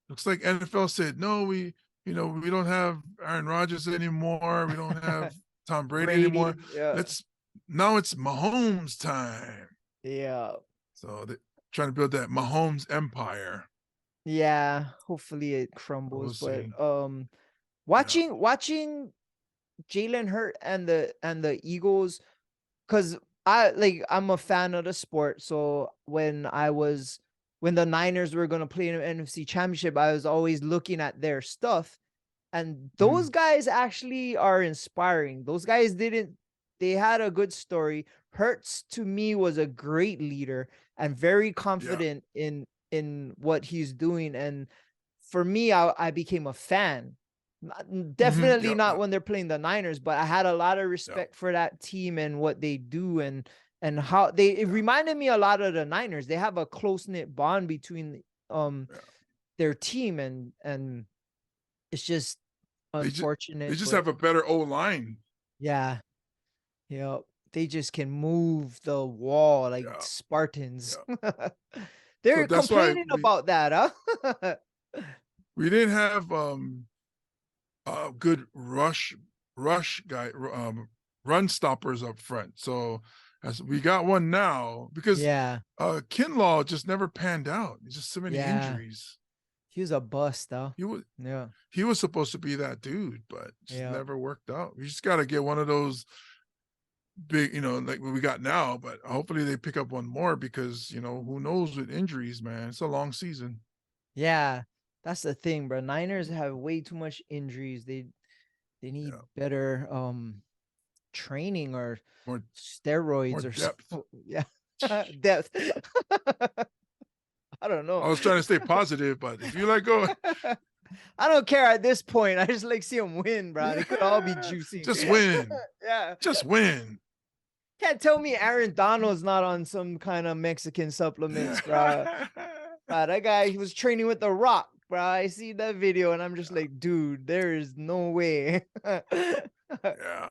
looks like NFL said no. We don't have Aaron Rodgers anymore. We don't have Tom Brady anymore. Brady. Yeah. Let's Now it's Mahomes time. Yeah. So they're trying to build that Mahomes empire. Yeah. Hopefully it So we'll crumbles. But see. Yeah. watching Jalen Hurt and the Eagles, because I'm a fan of the sport. So when the Niners were gonna play in an NFC championship, I was always looking at their stuff. And those Mhm. guys actually are inspiring. Those guys didn't they had a good story. Hurts to me was a great leader and very Yeah. confident in what he's doing. And for me, I became a fan. Definitely Yeah. not Yeah. when they're playing the Niners, but I had a lot of Yeah. respect for that team and what they do, and how it Yeah. reminded me a lot of the Niners. They have a close-knit bond between Yeah. their team, and it's just They unfortunate, just but have a better O line. yeah, they just can move the wall like Yeah, Spartans. yeah. So They're that's why complaining about that, huh? we didn't have a good rush guy run stoppers up front. So as we got one now because Yeah. Kinlaw just never panned out. He's just so many Yeah. injuries. He was a bust though. He was Yeah. he was supposed to be that dude, but just Yeah. never worked out. We just got to get one of those big, like what we got now, but hopefully they pick up one more because, who knows with injuries, man. It's a long season. Yeah. That's the thing, bro. Niners have way too much injuries. They need Yeah. better training or More steroids or depth. yeah. Depth. I don't know. I was trying to stay positive, but if you let go, I don't care at this point. I just like see them win, bro. They could all be juicy. just win. Yeah. Just win. Can't tell me Aaron Donald's not on some kind of Mexican supplements, bro. That guy, he was training with The Rock, bro. I see that video and I'm just like, dude, there is no way. Yeah.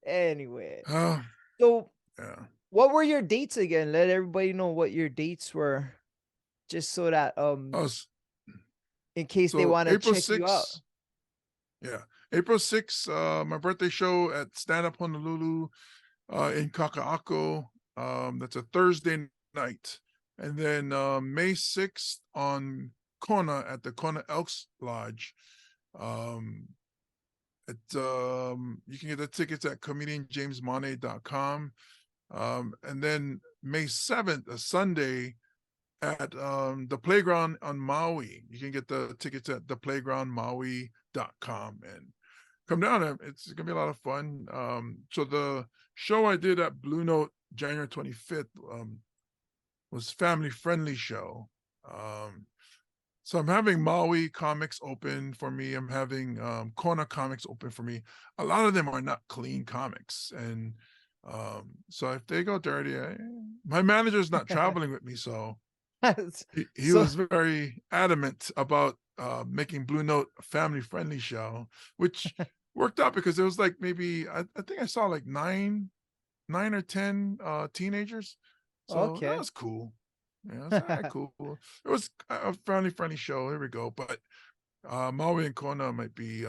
Anyway. Oh, So yeah. what were your dates again? Let everybody know what your dates were. Just so that in case they want to April check you out. Yeah. April 6th, my birthday show at Stand Up Honolulu in Kaka'ako. That's a Thursday night. And then May 6th on Kona at the Kona Elks Lodge. You can get the tickets at comedianjamesmane.com. And then May 7th, a Sunday, at the Playground on Maui. You can get the tickets at theplaygroundmaui.com and come down. It's gonna be a lot of fun. So the show I did at Blue Note January 25th was family friendly show. So I'm having Maui comics open for me. I'm having Kona comics open for me. A lot of them are not clean comics, and so if they go dirty, my manager's not traveling with me, so he was very adamant about making Blue Note a family friendly show, which worked out because it was like maybe I think I saw like nine or 10 teenagers. So Okay. that was cool. Yeah, that's cool. It was a family friendly show. Here we go. But Maui and Kona might be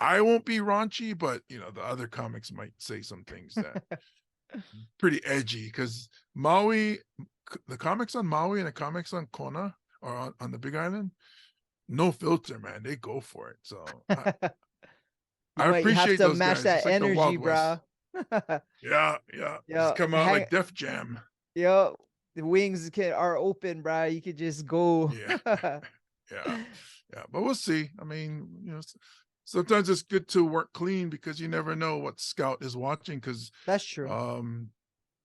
I won't be raunchy, but the other comics might say some things that pretty edgy because Maui, the comics on Maui and the comics on Kona or on the Big Island, no filter, man. They go for it. So I appreciate those match guys. that It's like the energy, Wild West. bro. Yeah. Just come out like Def Jam. Yo, the wings are open, bro. You could just go. Yeah. But we'll see. I mean, sometimes it's good to work clean because you never know what scout is watching. Because that's true.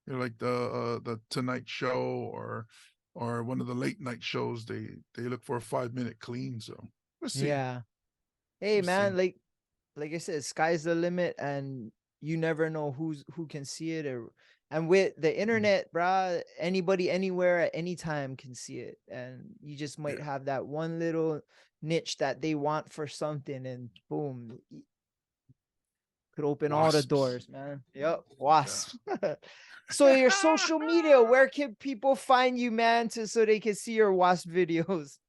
Like the Tonight Show or one of the late night shows, they look for a 5-minute clean. So we'll see. Yeah. Hey, man, like I said, sky's the limit, and you never know who can see it. And with the internet, brah, anybody anywhere at any time can see it, and you just might have that one little niche that they want for something, and boom, could open all the doors, man. Yep, wasps. Yeah. So your social media, where can people find you, man, so they can see your wasp videos?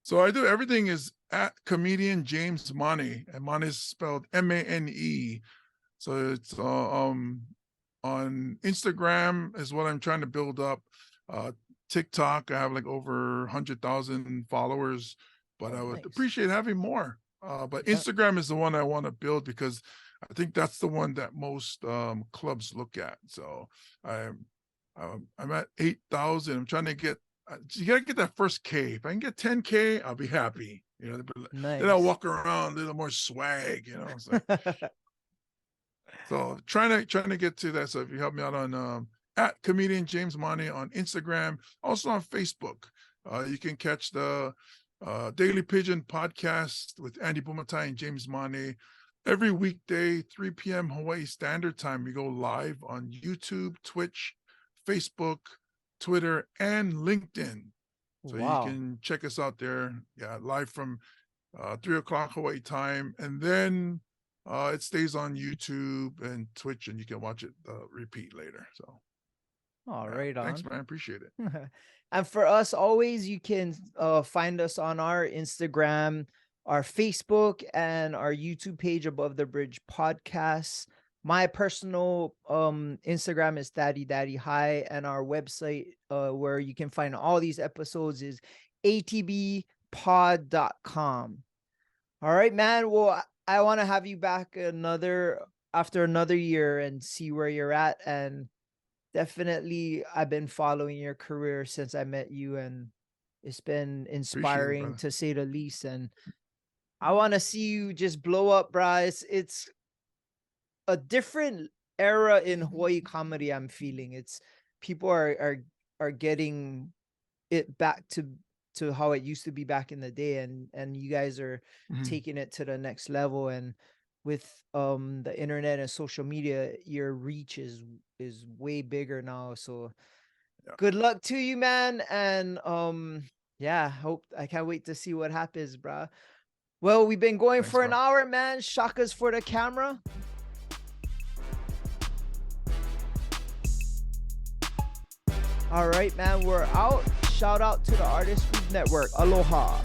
So I do everything is at comedian James Mane, and Mane is spelled Mane. So it's on Instagram is what I'm trying to build up. TikTok, I have like over 100,000 followers, but I would appreciate having more. But Instagram is the one I want to build because I think that's the one that most clubs look at. So I'm at 8,000. I'm trying to get. You gotta get that first K. If I can get 10K, I'll be happy. Then I'll walk around a little more swag. So trying to get to that. So if you help me out on at comedian James Mane on Instagram, also on Facebook, you can catch the Daily Pigeon podcast with Andy Bumatai and James Mane every weekday, 3 p.m. Hawaii Standard Time. We go live on YouTube, Twitch, Facebook, Twitter, and LinkedIn. So you can check us out there. Yeah, live from 3 o'clock Hawaii time. And then it stays on YouTube and Twitch, and you can watch it repeat later. So right on. Thanks, man. Appreciate it. And for us, always, you can find us on our Instagram, our Facebook, and our YouTube page, Above the Bridge Podcasts. My personal Instagram is Daddy Daddy High, and our website where you can find all these episodes is atbpod.com. All right, man. Well, I want to have you back after another year and see where you're at. And definitely, I've been following your career since I met you, and it's been inspiring brother. to say the least. And I want to see you just blow up, bro. It's a different era in Hawaii comedy. I'm feeling people are getting it back to how it used to be back in the day, and you guys are taking it to the next level. And with the internet and social media, your reach is way bigger now. So good luck to you, man. And yeah, I can't wait to see what happens, bruh. Well, we've been going for an hour, man. Shakas for the camera. All right, man, we're out. Shout out to the Artist Food Network. Aloha.